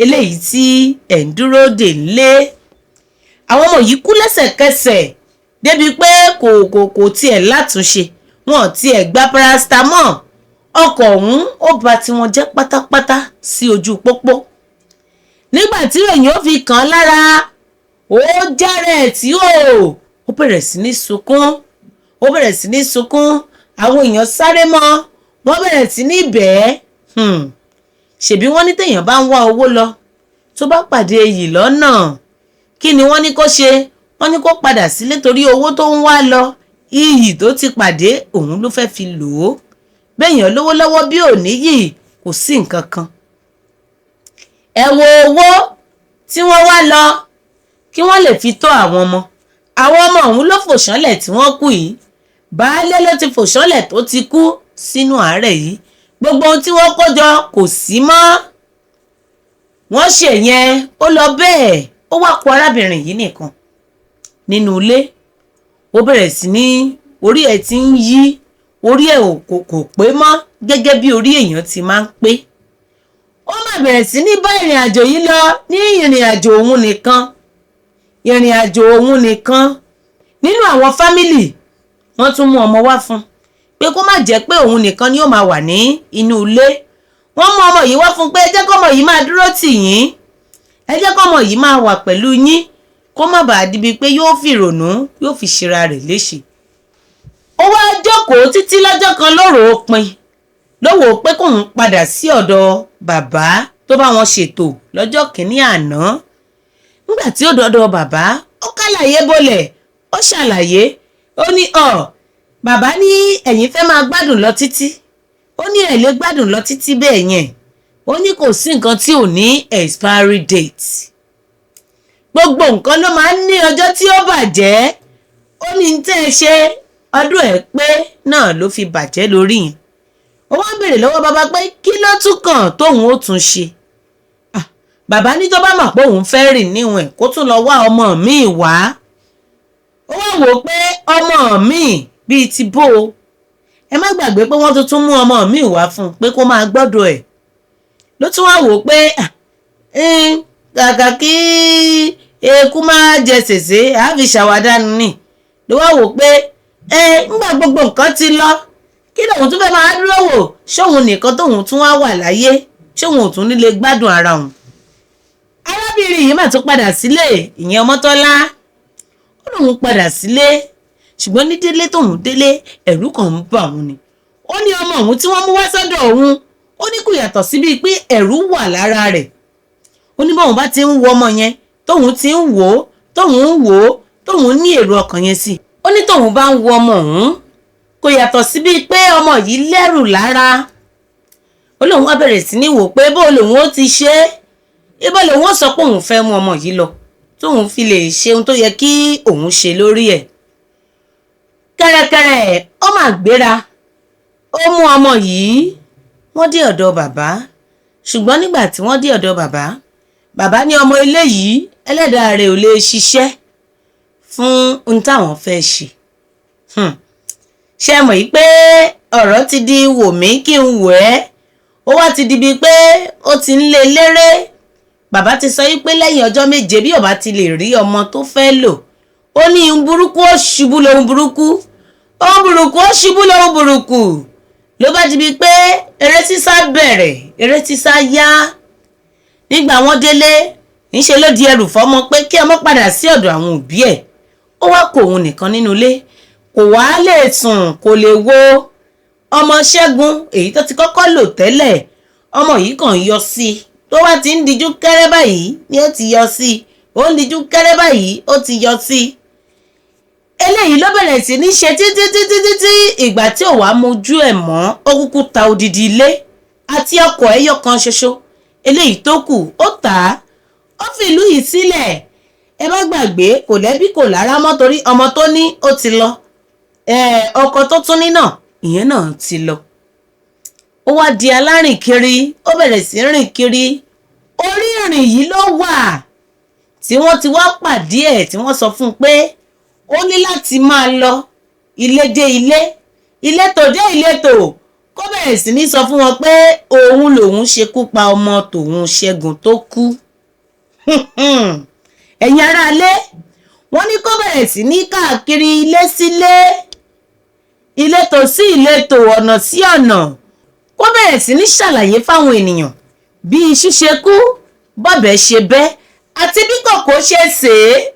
eléyìí tí ẹ̀ ń dúró dè ńlé. Àwọn ọmọ yìí kú lẹ́sẹ̀kẹsẹ̀ débi pé kò tiẹ̀ látúnṣe, wọn tiẹ̀ gba paracetamol. Ọkọ̀ ọ̀hún ó bà tiwọn jẹ́ pátápátá sí ojú pópó. Nígbà tí èèyàn ó fi kàn án lára, ó járẹ̀ tí ó bẹ̀rẹ̀ sí ní sunkún. Àwọn èèyàn sáré mọ́, wọ́n bẹ̀rẹ̀ sí ní bẹ̀ẹ́. Ṣèbí wọ́n ní téèyàn bá ń wá owó lọ tó bá pàdé iyì lọ́nà, kí ni wọ́n ní kó ṣe? Wọ́n ní kó padà sílé torí owó tó ń wá lọ, iyì tó ti pàdé òun ló fẹ́ fi lò ó. Béèyàn lówó lọ́wọ́ bí ò níyì, kò sí nǹkan kan. Ẹ wo owó tí wọ́n wá lọ kí wọ́n lè fi tó àwọn ọmọ. Àwọn ọmọ ọ̀hún ló fò ṣánlẹ̀ tí wọ́n kú yìí. Baálé ló ti fò ṣánlẹ̀ tó ti kú sínú àárẹ̀ yìí. Gbogbo ohun tí wọ́n kó jọ kò sí mọ́. Wọ́n ṣe yẹn, ó lọ bẹ́ẹ̀. Ó wá kó arábìnrin yìí nìkan nínú ilé. Ó bẹ̀rẹ̀ sí ní, orí ẹ̀ ti ń yí, orí ẹ̀ kò pé mọ́ gẹ́gẹ́ bí orí èèyàn ti máa ń pé. Ó máa bẹ̀rẹ̀ sí ní bá ìrìn àjò yìí lọ ní ìrìn àjò òun nìkan. Nínú àwọn fámìlì, wọ́n tún mú ọmọ wá fún pé kó má jẹ́ pé òun nìkan ni ó máa wà ní inú ilé. Wọ́n mú ọmọ yìí wá fún pé jẹ́ kọ́mọ yìí máa dúró tì yín, ẹ jẹ́ kọ́mọ yìí máa wà pẹ̀lú yín kó má bàa dibi pé yóò fi ìrònú yóò fi ṣera rẹ̀ léṣe. Ó wá jókòó títí lọ́jọ́ kan lóru òpin ló wò pé kóun padà sí ọ̀dọ̀ bàbá tó bá wọn ṣètò lọ́jọ́ kìíní àná. Nígbà tí ó dọ́dọ̀ bàbá ó kálàyé bolẹ̀ ó ṣàlàyé ó ní bàbá ní ẹ̀yin fẹ́ máa gbádùn lọ títí, ó ní ẹ̀ lè gbádùn lọ títí bẹ́ẹ̀ yẹn, ó ní kò sí nǹkan tí ò ní expiry date, gbogbo nǹkan ló máa ń ní ọjọ́ tí ó bàjẹ́, ó ní tẹ́ ẹ ṣe ọdún ẹ̀ pé náà ló fi bàjẹ́ lórí yẹn. Ó wá ń béèrè lọ́wọ́ bàbá pé kí ló tún kàn tóun ó tún ṣe. Bàbá ní tó bá mọ̀ pé òun fẹ́ rìn níwọ̀n ẹ̀ kó tún lọ wá ọmọ míì wá. Ó wá wò ó pé ọmọ míì bíi ti bó o, ẹ má gbàgbé pé wọ́n tún mú ọmọ míì wá fún un pé kó máa gbọ́dọ̀ ẹ̀. Ló tún wá wò ó pé kàkà kí eku máa jẹ sèse àáfi ṣàwádànù ni. Ló wá wò ó pé ńgbà gbogbo nǹkan ti lọ kí lòun tún fẹ́ máa dúró wò ṣóun nìkan tóun tún wá wà láyé ṣóun ò tún nílé gbádùn ara òun. Arábìnrin yìí mà tún padà sílé, ìyẹn Ọmọ́tọ́lá. Ó lóun padà sílé ṣùgbọ́n ní délé tóun délé ẹ̀rù kan ń bà òun ni. Ó ní ọmọ òun tí wọ́n mú wá sọ́dọ̀ òun ó ní kò yàtọ̀ sí bíi pé ẹ̀rù wà lára rẹ̀. Ó ní bóun bá ti ń wo ọmọ yẹn tóun ti ń wò ó tóun ní èrò ọkàn yẹn sí. Ó ní tóun bá ń wo ọmọ òun kò yàtọ̀ sí bíi pé ọmọ yìí lẹ́rù lára. Ó lóun wá bẹ̀rẹ̀ sí ní wò pé bó lòun ó ti ṣe é, ibo lòun ó sọ pé òun fẹ́ mú ọmọ yìí lọ tóun fi lè ṣe ohun tó yẹ kí òun ṣe lórí ẹ̀. Kẹ̀rẹ̀kẹ̀rẹ̀ ó mà gbéra ó mú ọmọ yìí, wọ́n dé ọ̀dọ̀ bàbá. Ṣùgbọ́n nígbà tí wọ́n dé ọ̀dọ̀ bàbá ní ọmọ ilé yìí ẹlẹ́dàá rẹ̀ ò lè ṣiṣẹ́ fún ohun táwọn fẹ́ ṣe. Ṣé ẹ mọ̀ yìí pé ọ̀rọ̀ ti di wò mí kí n wò ẹ́, ó wá ti di bíi pé ó ti ń lé léré. Bàbá ti sọ yìí pé lẹ́yìn ọjọ́ méje bí ó bá ti lè rí ọmọ tó fẹ́ lò, ó ní ohun burúkú ó ṣubú lóhun burúkú, ohun burúkú ó ṣubú lóhun burúkú. Ló bá di bíi pé eré sísá bẹ̀rẹ̀, eré sísá yá. Nígbà wọ́n délé ńṣe ló di ẹrù fọ́mọ pé kí ọmọ padà sí ọ̀dọ̀ àwọn òbí ẹ̀. Ó wá kó òun nìkan nínú ilé, kò wá lè sùn, kò lè wo ọmọ Ṣẹ́gun èyí tó ti kọ́kọ́ lò tẹ́lẹ̀. Ọmọ yìí kàn yọ sí i, tó wá ti ń dijú kẹ́rẹ́ báyìí ni ó ti yọ sí i, ó ń dijú kẹ́rẹ́ báyìí ó ti yọ sí i. Eléyìí ló bẹ̀rẹ̀ sí ní ṣe títí ìgbà tí ò wá mojú ẹ̀ mọ́. Ó kúkú ta odidi ilé àti ọkọ̀ ẹyọ kan ṣoṣo, eléyìí tó kù ó tà á, ó fi ìlú yìí sílẹ̀. Ẹ má gbàgbé kò lẹ́bí kò lára mọ́ torí ọmọ tó ní ó ti lọ, ọkọ tó tún ní náà ìyẹn náà ti lọ. Ó wá di alárìn kiri, ó bẹ̀rẹ̀ sí rìn kiri. Orí ìrìn yìí ló wà tí wọ́n ti wá pàdé ẹ̀ tí wọ́n sọ fún un pé ó ní láti máa lọ ilé dé ilé, ìletò dé ìletò, kó bẹ̀rẹ̀ sí ní sọ fún wọn pé òun lòun ṣekú pa ọmọ tòun Ṣẹ́gun tó kú. Ẹ̀yin aráalé, wọ́n ní kó bẹ̀rẹ̀ sí ní káàkiri ilé sílé, ìletò sí ìletò, ọ̀nà sí ọ̀nà, kó bẹ̀rẹ̀ sí ní ṣàlàyé fáwọn ènìyàn bí iṣu ṣe kú, bọ́bẹ̀ ṣe bẹ́, àti bí kòkó ṣe sè é,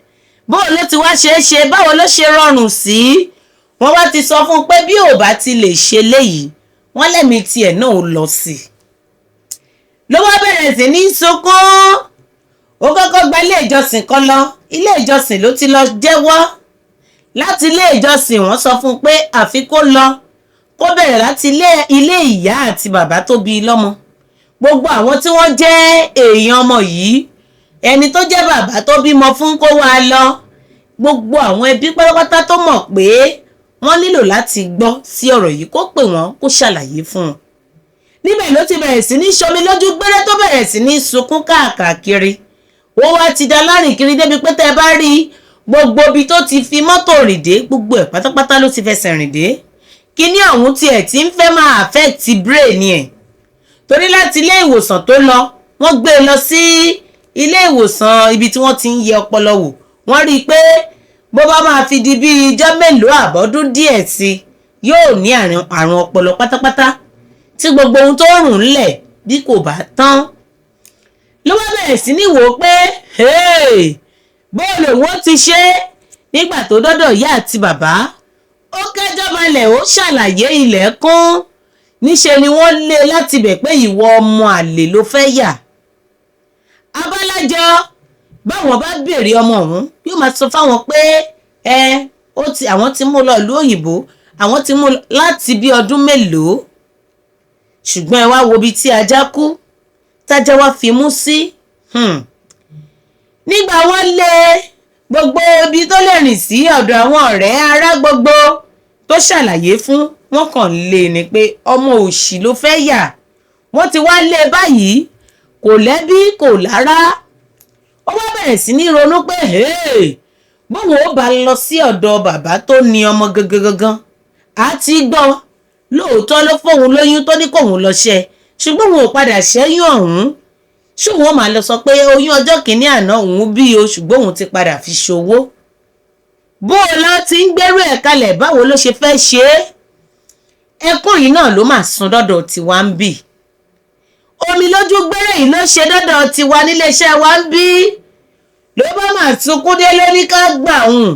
bó ló ti wá ṣe é ṣe, báwo ló ṣe rọrùn sí. Wọ́n wá ti sọ fún un pé bí ò bá ti lè ṣe léyìí, wọ́n lẹ́mí tiẹ̀ náà ó lọ sí i. Ló wá bẹ̀rẹ̀ sí ní sunkún. Ó kọ́kọ́ gba ilé ìjọsìn kan lọ, ilé ìjọsìn ló ti lọ jẹ́wọ́. Láti ilé ìjọsìn wọ́n sọ fún un pé àfi kó lọ, kó bẹ̀rẹ̀ láti ilé ìyá àti bàbá tó bí i lọ́mọ. Gbogbo àwọn tí wọ́n jẹ́ èèyàn ọmọ yìí, ẹni tó jẹ́ bàbá tó bímọ fún kó wá lọ, gbogbo àwọn ẹbí pátápátá tó mọ̀ pé wọ́n nílò láti gbọ́ sí ọ̀rọ̀ yìí kó pè wọ́n kó ṣàlàyé fún wọn. Níbẹ̀ ló ti bẹ̀rẹ̀ sí ní ṣomi lójú gbẹ́rẹ́ tó bẹ̀rẹ̀ sí ní sunkún káàkiri. Ó wá ti da lárìn kiri débi pé tẹ́ bá rí gbogbo ibi tó ti fi mọ́tò rìn dé, gbogbo ẹ̀ pátápátá ló ti fẹsẹ̀ rìn dé. Kíní ọ̀hún tiẹ̀ ti ń fẹ́ máa affect brain ẹ̀. Torí láti ilé ìwòsàn tó lọ, wọ́n gbé e lọ sí ilé ìwòsàn ibi tí wọ́n ti ń yẹ ọpọlọ wò. Wọ́n rí i pé bó bá máa fi di bí ijọ́ mélòó àbọ́dún díẹ̀ sí, yóò ní àrùn ọpọlọ pátápátá tí gbogbo ohun tó rùn ńlẹ̀ bí kò bá tán. ló wá bẹ̀rẹ̀ sí ní wò ó pé bóòlù wọn ti ṣe nígbà tó dọ́dọ̀ ìyá àti bàbá ó kẹ́jọ́ balẹ̀ ó ṣàlàyé ilẹ̀ kún níṣe ni wọ́n lé láti bẹ̀ pé ìwọ ọmọ àlè ló fẹ́ yà. abálájọ báwọn bá béèrè ọmọ ọ̀hún yóò máa sọ fáwọn pé àwọn ti mú lọ ìlú òyìnbó àwọn ti mú láti bí ọdún mélòó ṣùgbọ́n ẹ wá wo ibi tí ajá kú tájá wá fi mú sí. nígbà wọ́n lé gbogbo ibi tó lè rìn sí ọ̀dọ̀ àwọn ọ̀rẹ́ ará gbogbo tó ṣàlàyé fún wọn kàn lé ni pé ọmọ òṣì ló fẹ́ yà wọ́n ti wá lé báyìí kò lẹ́bí kò lára ó wá bẹ̀rẹ̀ sí ní ronú pé bóun ó bá lọ sí ọ̀dọ̀ bàbá tó ní ọmọ gangan àti gbọ́ lóòótọ́ ló fóun lóyún tó ní kóun lọ ṣe ṣùgbọ́n òun ò padà ṣẹ́yún ọ̀hún ṣùgbọ́n wọ́n máa lọ sọ pé oyún ọjọ́ kìíní àná òun bí o ṣùgbọ́n òun ti padà fi ṣòwò bó o lọ ti ń gbérú ẹ̀ kalẹ̀ báwo ló ṣe fẹ́ ṣe é ẹkún yìí náà ló máa sun dọ́dọ̀ tiwa ń bì omi lójú gbẹ́rẹ́ yìí ló ṣe dọ́dọ̀ tiwa níléeṣẹ́ wa ń bí ló bá máa sunkún délé ní ká gbà hùn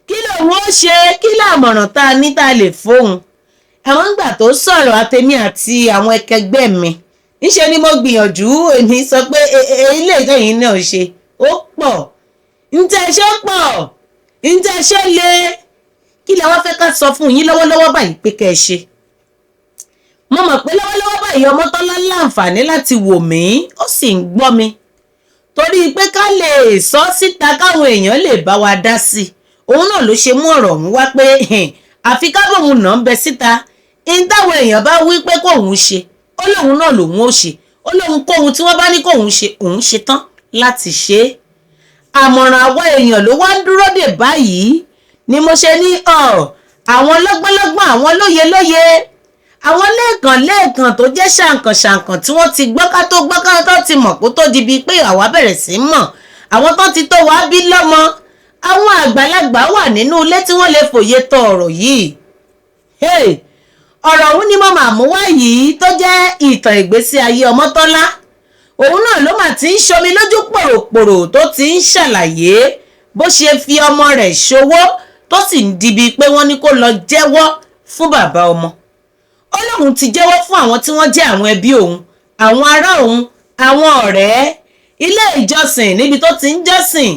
kí lòun ó ṣe kí làmọ̀ràn tá a ní tá a lè fóun àwọn ń gbà tó sọ̀rọ̀ àtẹ̀mí àti àwọn ẹkẹgbẹ́ mi níṣẹ́ ni mo gbìyànjú èmi sọ pé ilé ìtọ́yìn náà ṣe ó pọ̀ ntẹ̀ṣẹ́ pọ̀ ntẹ̀ṣẹ́ le kí lẹ wá fẹ́ ká sọ fún yín lọ́wọ́lọ́wọ́ báyìí pé kẹ́ ẹ ṣe. mo mọ̀ pé lọ́wọ́lọ́wọ́ báyìí Ọmọ́tọ́lá láǹfààní láti wò mí ó sì ń gbọ́ mi torí pé ká lè sọ síta káwọn èèyàn lè bá wa dá sí i òun náà ló ṣe mú ọ̀rọ̀ ọ̀hún wá pé àfi kábòun náà ń bẹ síta ní táwọn èèyàn bá wí pé kóun ṣe ó lóun náà lòun ó ṣe ó lóun kóhun tí wọ́n bá ní kóun ṣe òun ṣe tán láti ṣe é. àmọ̀ràn àwa èèyàn ló wá ń dúró dè báyìí ni mo ṣe ní àwọn lọ́gbọ́nlọ́gbọ́n àwọn lóye àwọn lẹ́ẹ̀kan tó jẹ́ ṣàǹkàn tí wọ́n ti gbọ́ká tó ti mọ̀ kó tó di bíi pé àwa bẹ̀rẹ̀ sí mọ̀ àwọn tó ti tó wá bí lọ́mọ àwọn àgbàlagbà wà nínú ilé tí wọ́n lè fòye tọ ọ̀rọ̀ yìí. ọ̀rọ̀ ọ̀hún ni mo máa mú wá yìí tó jẹ́ ìtàn ìgbésí ayé Ọmọ́tọ́lá òun náà ló mà ti ń ṣomi lójú pòròpòrò tó ti ń ṣàlàyé bó ṣe fi ọmọ rẹ̀ ṣòwò tó sì ń dibi pé wọ́n ní kó lọ jẹ́wọ́ fún bàbá ọmọ. ó lóun ti jẹ́wọ́ fún àwọn tí wọ́n jẹ́ àwọn ẹbí òun àwọn ará òun àwọn ọ̀rẹ́ ilé ìjọsìn níbi tó ti ń jọ́sìn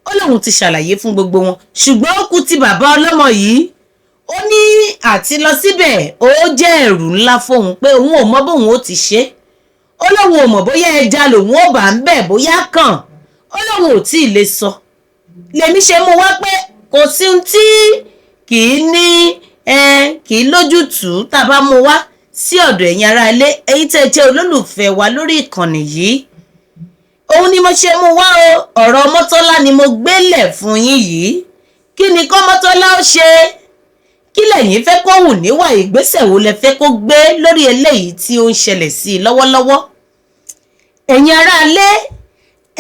ó lóun ti ṣàlàyé fún gbogbo wọn ṣùgbọ́n ó kù ti bàbá ọlọ́mọ yìí ó ní àti lọ síbẹ̀ ó jẹ́ ẹ̀rù ńlá fóun pé òun ò mọ bóun ó ti ṣe ó lóun ò mọ̀ bóyá ẹja lòun ò bá ń bẹ̀ bóyá kàn ó lóun ò tí ì lè sọ lèmi ṣe mú wá pé kò sí ohun tí kì í lójútùú tá a bá mú wá sí ọ̀dọ̀ ẹ̀yin ará ilé èyí tẹ́ jẹ́ olólùfẹ́ wa lórí ìkànnì yìí òun ni mo ṣe mú wá o ọ̀rọ̀ Ọmọ́tọ́lá ni mo gbélẹ̀ fún yín yìí kí ni kọ́ Ọmọ́tọ́lá ó ṣe kí lẹ̀yin fẹ́ kó hù níwà ìgbésẹ̀ wo lẹ fẹ́ kó gbé lórí eléyìí tí ó ń ṣẹlẹ̀ sí i lọ́wọ́lọ́wọ́ ẹ̀yin ará ilé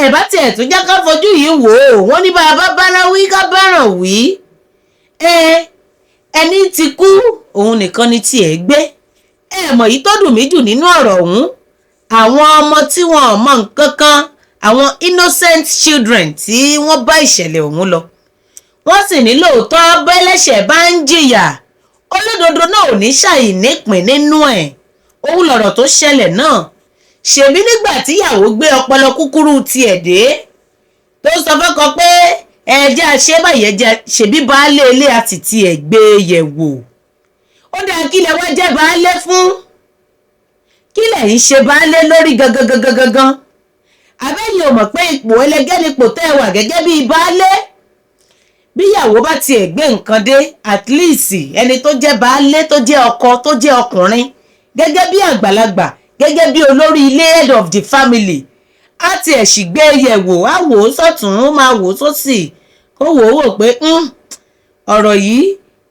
ẹ̀bá tí ẹ̀ tún já ká fojú yìí wò ó wọ́n ní bàbá bára wí ká báràn wí ẹni tí kú òun nìkan ni tiẹ̀ gbé mọ̀ yìí tó dùn mí jù nínú ọ̀rọ̀ ọ̀hún àwọn ọmọ tí wọn ò mọ nǹkan kan àwọn innocent children tí wọ́n bá ìṣẹ̀lẹ̀ ọ̀hún lọ wọ́n sì ní lóòótọ́ bẹ́lẹ́ṣẹ̀ bá ń jìyà olódodo náà ò ní ṣàìnípìn nínú ẹ̀ òun lọ̀rọ̀ tó ṣẹlẹ̀ náà ṣèbí nígbà tíyàwó gbé ọpọlọ kúkúrú tiẹ̀ dé tó sọ fọ́kọ pé ẹ̀jẹ̀ àṣebàyẹ̀ ṣèbí baálé ilé àti tiẹ̀ gbé yẹ̀wò ó dáa kí lẹ wá jẹ́ baálé fún kí lẹ̀yin ṣe baálé lórí gangan abẹ́yìn ò mọ̀ pé ipò ẹlẹgẹ́ nípò tẹ́ wà gẹ́gẹ́ bíi baálé bíyàwó bá tiẹ̀ gbé nǹkan dé at least ẹni tó jẹ́ baálé tó jẹ́ ọkọ tó jẹ́ ọkùnrin gẹ́gẹ́ bí àgbàlagbà gẹ́gẹ́ bí olórí ilé head of the family á tiẹ̀ sì gbé yẹ̀wò á wò ó sọ̀tún ó máa wò ó sósì ó wò ó wò pé ọ̀rọ̀ yìí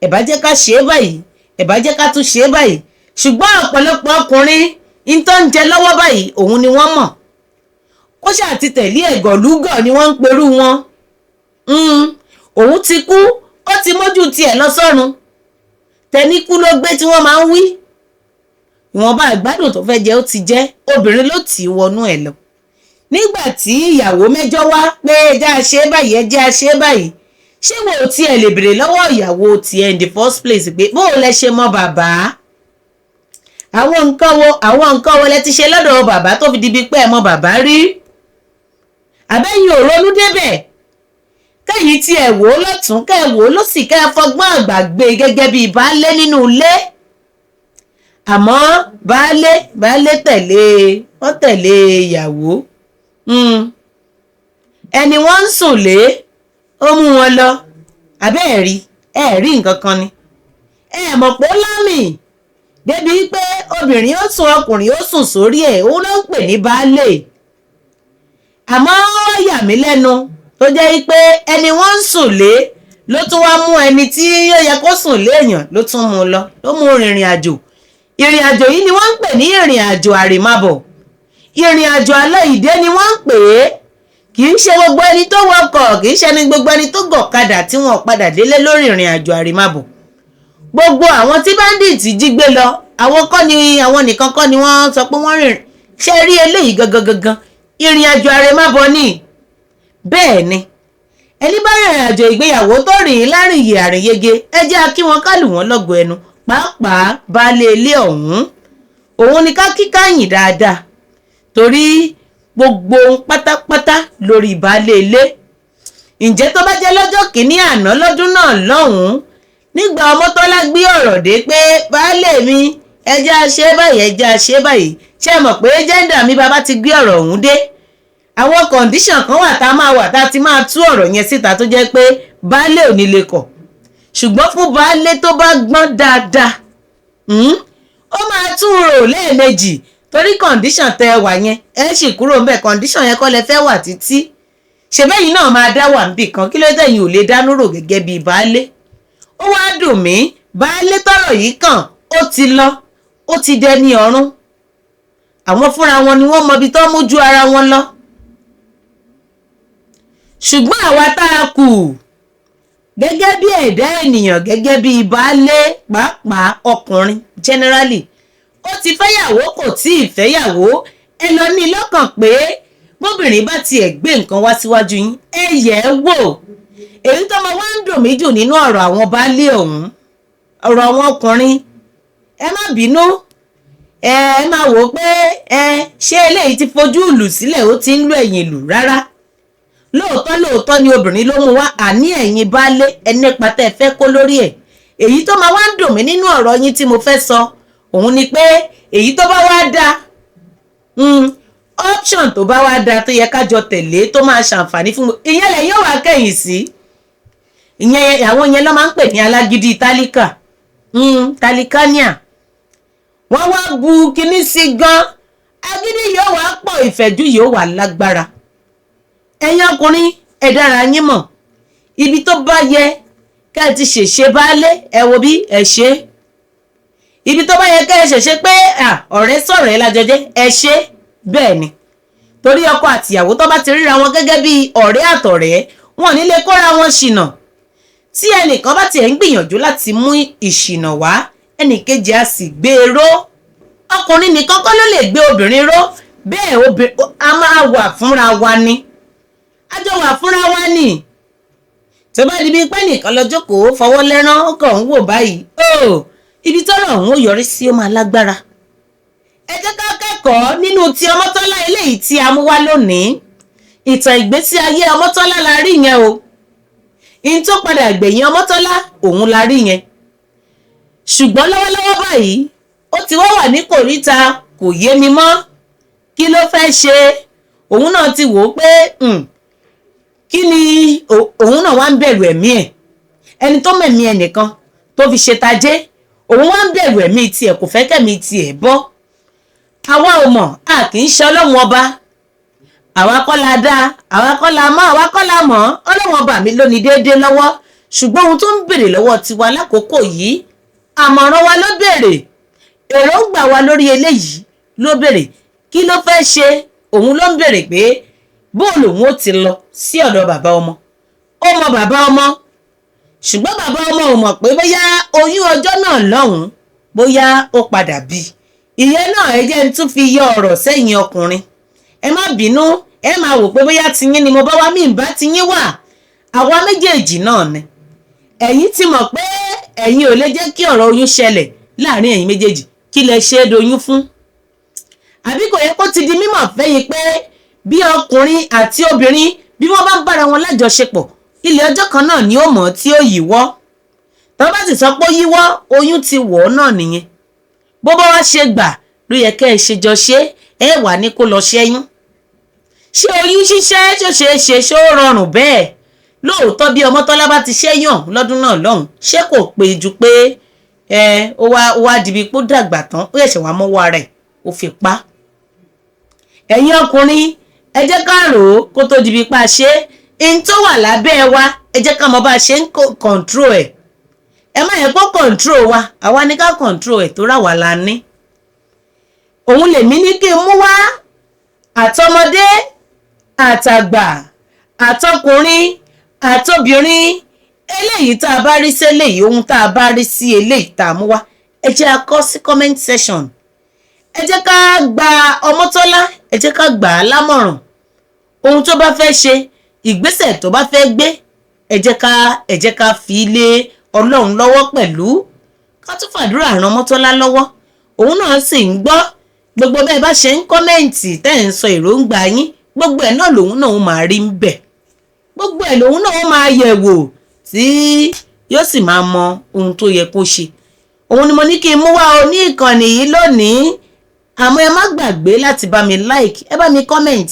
ẹ bá jẹ́ ká ṣe é báyìí ẹ bá jẹ́ ká tún ṣe é báyìí ṣùgbọ́n ọ̀pọ̀lọpọ̀ ọkùnrin in tó ń jẹ lọ́wọ́ báyìí òun ni wọ́n mọ̀ kó ṣáà ti tẹ̀lé ẹ̀gọ̀lúgọ̀ ni wọ́n ń perú wọn òun ti kú ó ti mójú tiẹ̀ lọ sọ́run tẹni kú ló gbé tí wọ́n máa ń wí ìwọ̀nba ìgbádùn tó fẹ́ jẹ ó ti jẹ́ obìnrin ló tì í wọnú ẹ̀ lọ nígbà tí ìyàwó mẹ́jọ wá pé ẹjẹ́ àṣẹ báyìí ẹjẹ́ àṣẹ báyìí ṣé wo tiẹ̀ lè béèrè lọ́wọ́ ìyàwó tiẹ̀ in the first place pé bó lẹ ṣe mọ bàbá àwọn nǹkan wo lẹ ti ṣe lọ́dọ̀ bàbá tó fi di bíi pé ẹ mọ bàbá rí àbẹ́yìn ò ronú débẹ̀ kẹ́yìn tí ẹ wò ó lọ́tún kẹ́ ẹ wò ó lọ́sì kẹ́ ẹ fọgbọ́n àgbà gbé gẹ́gẹ́ bíi baálé nínú ilé àmọ́ baálé tẹ̀lé ìyàwó ẹni wọ́n ń sùn lé ó mú wọn lọ àbẹ́ ẹ̀rí nǹkan kan ni ẹ mọ̀ pé ó lámì débi pé obìnrin ó sùn ọkùnrin ó sùn sórí ẹ̀ òun ló ń pè ní baálé àmọ́ ó yà mí lẹ́nu tó jẹ́ pé ẹni wọ́n ń sùn lé ló tún wá mú ẹni tí ó yẹ kó sùn léèyàn ló tún mú lọ ló mú ìrìn àjò yìí ni wọ́n ń pè ní ìrìn àjò àrèmábọ̀ ìrìn àjò aláìdé ni wọ́n ń pè é kì í ṣe gbogbo ẹni tó wọkọ̀ kì í ṣe gbogbo ẹni tó gọ̀kadà tí wọ́n padà délé lórí ìrìn àjò àrèmábọ̀ gbogbo àwọn tí báńdíìtì jí gbé lọ àwọn nìkan kọ́ ni wọ́n sọ pé wọ́n rìn ṣe rí eléyìí gangan ìrìn àjò àrèmábọ̀ ni bẹ́ẹ̀ ni ẹni bá rìnrìn àjò ìgbéyàwó tó rìn lárìnyè àrìnyege ẹ jẹ́ kí wọ́n kálù wọ́n lọ́gọ̀ ẹnu pàápàá baálé ilé òun ni ká kíkàyìn dáadáa torí gbogbo pátápátá lórí baálé ilé ǹjẹ́ tó bá jẹ́ lọ́jọ́ kìíní àná lọ́dún náà lọ́hùn-ún nígbà Ọmọ́tọ́lá gbé ọ̀rọ̀ dé pé baálé mi ẹ jẹ́ a ṣe báyìí ṣé ẹ mọ̀ pé jẹ́ńdà mi bàbá ti gbé ọ̀rọ̀ ọ̀hún dé àwọn kọ̀ǹdíṣàn kan wà tá a ti máa tú ọ̀rọ̀ yẹn síta tó jẹ́ pé baálé ò ní lè kọ̀ ṣùgbọ́n fún baálé tó bá gbọ́n dáadáa ó máa tún rò lẹ́ẹ̀mejì torí kọ̀ǹdíṣàn tẹ wà yẹn ẹ sì kúrò ńbẹ̀ kọ̀ǹdíṣàn yẹn kọ́ lẹ fẹ́ wà títí ṣèbẹ́yìn náà máa dá wà níbì kan kí ló dẹ̀yìn ò lè dánú rò gẹ́gẹ́ bíi baálé ó wá dùn mí baálé tọ́rọ̀ yìí kàn ó ti lọ ó ti dẹni ọ̀run àwọn fúnra wọn ni wọ́n mọbi tó mójú ara wọn lọ ṣùgbọ́n àwa tá a kù gẹ́gẹ́ bí ẹ̀dá ènìyàn gẹ́gẹ́ bí baálé pàápàá ọkùnrin generally ó ti fẹ́yàwó kò tí ì fẹ́yàwó ẹ lọ ní lọ́kàn pé bóbìnrin bá tiẹ̀ gbé nǹkan wá síwájú yín ẹ yẹ̀ ẹ́ wò èyí tó máa wá ń dùn mí jù nínú ọ̀rọ̀ àwọn baálé ọ̀hún ọ̀rọ̀ àwọn ọkùnrin ẹ má bínú ẹ máa wò ó pé ṣé eléyìí ti fojú ìlù sílẹ̀ ó ti ń lo ẹ̀yìn ìlù rárá lóòótọ́ ni obìnrin ló mú wá àní ẹ̀yin baálé ẹni pàtẹ́ fẹ́ kó lórí ẹ̀ èyí tó máa wá ń dùn mí nínú ọ̀rọ̀ yín tí mo fẹ́ sọ òun ni pé èyí tó bá wá dáa option tó bá wá dáa tó yẹ kájọ tẹ̀lé tó máa ṣàǹfààní fún ìyẹn lẹ̀ yóò wá kẹ́yìn sí ìyẹn àwọn yẹn ló máa ń pè ní alágídí tálíkà tálíkánìà wọ́n wá bu kinní sí gan agídí yóò wá pọ̀ ìfẹ́jú yóò wá lágbára ẹ̀yin ọkùnrin ẹ dára yín mọ̀ ibi tó bá yẹ ká ti ṣèṣe baálé ẹ wo bí ẹ ṣe ibi tó bá yẹ ká ẹ ṣèṣe pé ọ̀rẹ́ sọ̀rọ̀ ẹ lájọjẹ́ ẹ ṣe bẹ́ẹ̀ ni torí ọkọ àtìyàwó tó bá ti ríra wọn gẹ́gẹ́ bí ọ̀rẹ́ àtọ̀rẹ́ wọn ní lè kóra wọn ṣìnà tí ẹnìkan bá tiẹ̀ ń gbìyànjú láti mú ìṣìnà wá ẹnìkejì á sì gbé e ró ọkùnrin nìkan kọ́ ló lè gbé obìnrin ró bẹ́ẹ̀ a máa wà fúnra wa ni àjọ wà fúnra wa ni tó bá di bíi pé nìkan lọ jókòó fọwọ́ lẹ́rán ọkọ̀ ń wò báyìí ibi tọ́rọ̀ ọ̀hún ó yọrí sí ó máa lágbára ẹ jẹ́ ká kẹ́kọ̀ọ́ nínú ti Ọmọ́tọ́lá eléyìí tí a mú wá lónìí ìtàn ìgbésí ayé Ọmọ́tọ́lá la rí yẹn o in tó padà gbẹ̀yìn Ọmọ́tọ́lá òun la rí yẹn ṣùgbọ́n lọ́wọ́lọ́wọ́ báyìí ó ti wá wà ní kòríta kò yé mi mọ́ kí ló fẹ́ ṣe òun náà ti wò ó pé kí ni òun náà wá ń bẹ̀rù ẹ̀mí ẹ̀ ẹni tó mẹ̀mí ẹnìkan tó fi ṣe tajé òun wá ń bẹ̀rù ẹ̀mí tiẹ̀ kò fẹ́ kẹ́mi tiẹ̀ bọ́ àwa ò mọ̀ a kì í ṣe ọlọ́run ọba àwa kọ́ la dá àwa kọ́ la mọ̀ àwa kọ́ la mọ̀ ọlọ́run ọba mi ló ní déédéé lọ́wọ́ ṣùgbọ́n ohun tó ń béèrè lọ́wọ́ tiwa lákòókò yìí àmọ̀ràn wa ló béèrè èròǹgbà wa lórí eléyìí ló béèrè kí ló fẹ́ ṣe òun ló ń béèrè pé bóòlù òun ó ti lọ sí ọ̀dọ̀ bàbá ọmọ ó mọ bàbá ọmọ ṣùgbọ́n bàbá ọmọ ò mọ̀ pé bóyá oyún ọjọ́ náà lọ́hùn-ún bóyá ó padà bí ìyẹn náà ẹ jẹ́ ń tún fi yọ ọ̀rọ̀ sẹ́yìn ọkùnrin ẹ má bínú ẹ máa wò pé bóyá tiyín ni mo bá wá mí ń bá tiyín wà àwa méjèèjì náà ni ẹ̀yin ti mọ̀ pé ẹ̀yin ò lè jẹ́ kí ọ̀rọ̀ oyún ṣẹlẹ̀ láàrin ẹ̀yin méjèèjì kí lẹ ṣe é doyún fún àbí kò yẹ kó ti di mímọ̀ fẹ́yìn pé bí ọkùnrin àti obìnrin bí wọ́n bá ń bára wọn lájọṣepọ̀ ilé ọjọ́ kan náà ni ó mọ̀ tí ó yíwọ́ tó bá sì sọ pé ó yíwọ́ oyún ti wọ̀ ọ́ náà nìyẹn bó bá wá ṣe gbà ló yẹ kẹ́ ẹ ṣe jọ ṣe ẹ wà ní kó lọ ṣẹ́yún ṣé oyún ṣíṣẹ́ ṣó ṣeé ṣe ṣó rọrùn bẹ́ẹ̀ lóòótọ́ bí Ọmọ́tọ́lá bá ti ṣẹ́yàn lọ́dún náà lọ́hùn ṣé kò pé ju pé ó wá dìbí pé ó dàgbà tán ó yẹ̀ṣẹ̀ wá mọ́wọ́ rẹ̀ ó fi pa ẹ̀yin ọkùnrin ẹ jẹ́ ká rò ó kó tó dìbí pa ṣe in tó wà lábẹ́ wa ẹ jẹ́ ká mọ̀ bá ṣe ń control ẹ̀ ẹ má yẹ kó control wa àwa ní ká control ẹ̀ tó rà wà la ní òun lèmi ní kí n mú wá àtọmọdé àtàgbà àtọkùnrin àtobìnrin eléyìí tá a bá rí sí eléyìí ohun tá a bá rí sí eléyìí tá a mú wá ẹ jẹ́ a kọ sí comment section ẹ jẹ́ ká gba Ọmọ́tọ́lá ẹ jẹ́ ká gbà á lámọ̀ràn ohun tó bá fẹ́ ṣe ìgbésẹ̀ tó bá fẹ́ gbé ẹ jẹ́ ká fi lé Ọlọ́run lọ́wọ́ pẹ̀lú ká tún fàdúrà ràn Ọmọ́tọ́lá lọ́wọ́ òun náà sì ń gbọ́ gbogbo bẹ́ẹ̀ bá ṣe ń kọ́mẹ́ǹtì tẹ́ ń sọ èròǹgbà yín gbogbo ẹ̀ náà lòun náà máa rí ń bẹ̀ gbogbo ẹ̀ lòun náà máa yẹ̀ wò tí yóò sì máa mọ ohun tó yẹ kó ṣe òun ni mo ní kí n mú wá o ní ìkànnì yìí lónìí àmọ́ ẹ má gbàgbé láti bá mi like ẹ bá mi comment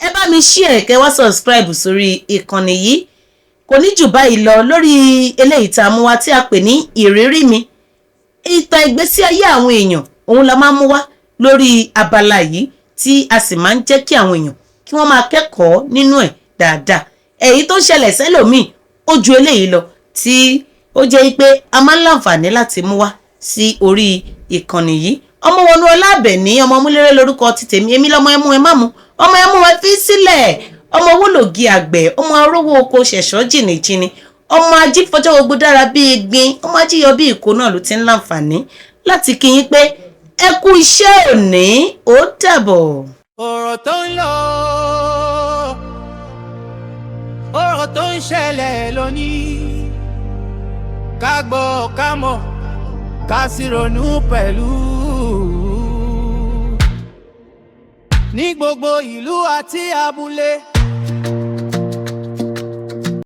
ẹ bá mi share kẹ́ wá subscribe sórí ìkànnì yìí kò ní jù báyìí lọ lórí eléyìí tá a mú wá tí a pè ní ìrírí mi ìtàn ìgbésí ayé àwọn èèyàn òun la máa mú wá lórí abala yìí tí a sì máa ń jẹ́ kí àwọn èèyàn kí wọ́n máa kẹ́kọ̀ọ́ nínú ẹ̀ dáadáa èyí tó ṣẹlẹ̀ sẹ́lòmíì ó ju eléyìí lọ tí ó jẹ́ pé a máa ń láǹfààní láti mú wá sí orí ìkànnì yìí Ọmọwọnú Ọlábẹ̀ní ọmọ múlẹ́rẹ́ lórúkọ ti tèmi èmi lọ́mọ ẹmú ẹ má mú ọmọ ẹmú ẹ fi sílẹ̀ ọmọ wúlògì àgbẹ̀ ọmọ arówó oko ṣẹ̀ṣọ́ jìnnìjìnnì ọmọ ajífọjọ́ gbogbo dára bíi gbin ọmọ ajíyọ bíi ìkó náà ló ti ń láǹfààní láti kí yín pé ẹ kú iṣẹ́ òní ó dàbọ̀. ọ̀rọ̀ tó ń lọ ọ̀rọ̀ tó ń ṣẹlẹ̀ lónìí ká gbọ́ ká mọ̀ ká sì ronú pẹ̀lú. ní gbogbo ìlú àti abúlé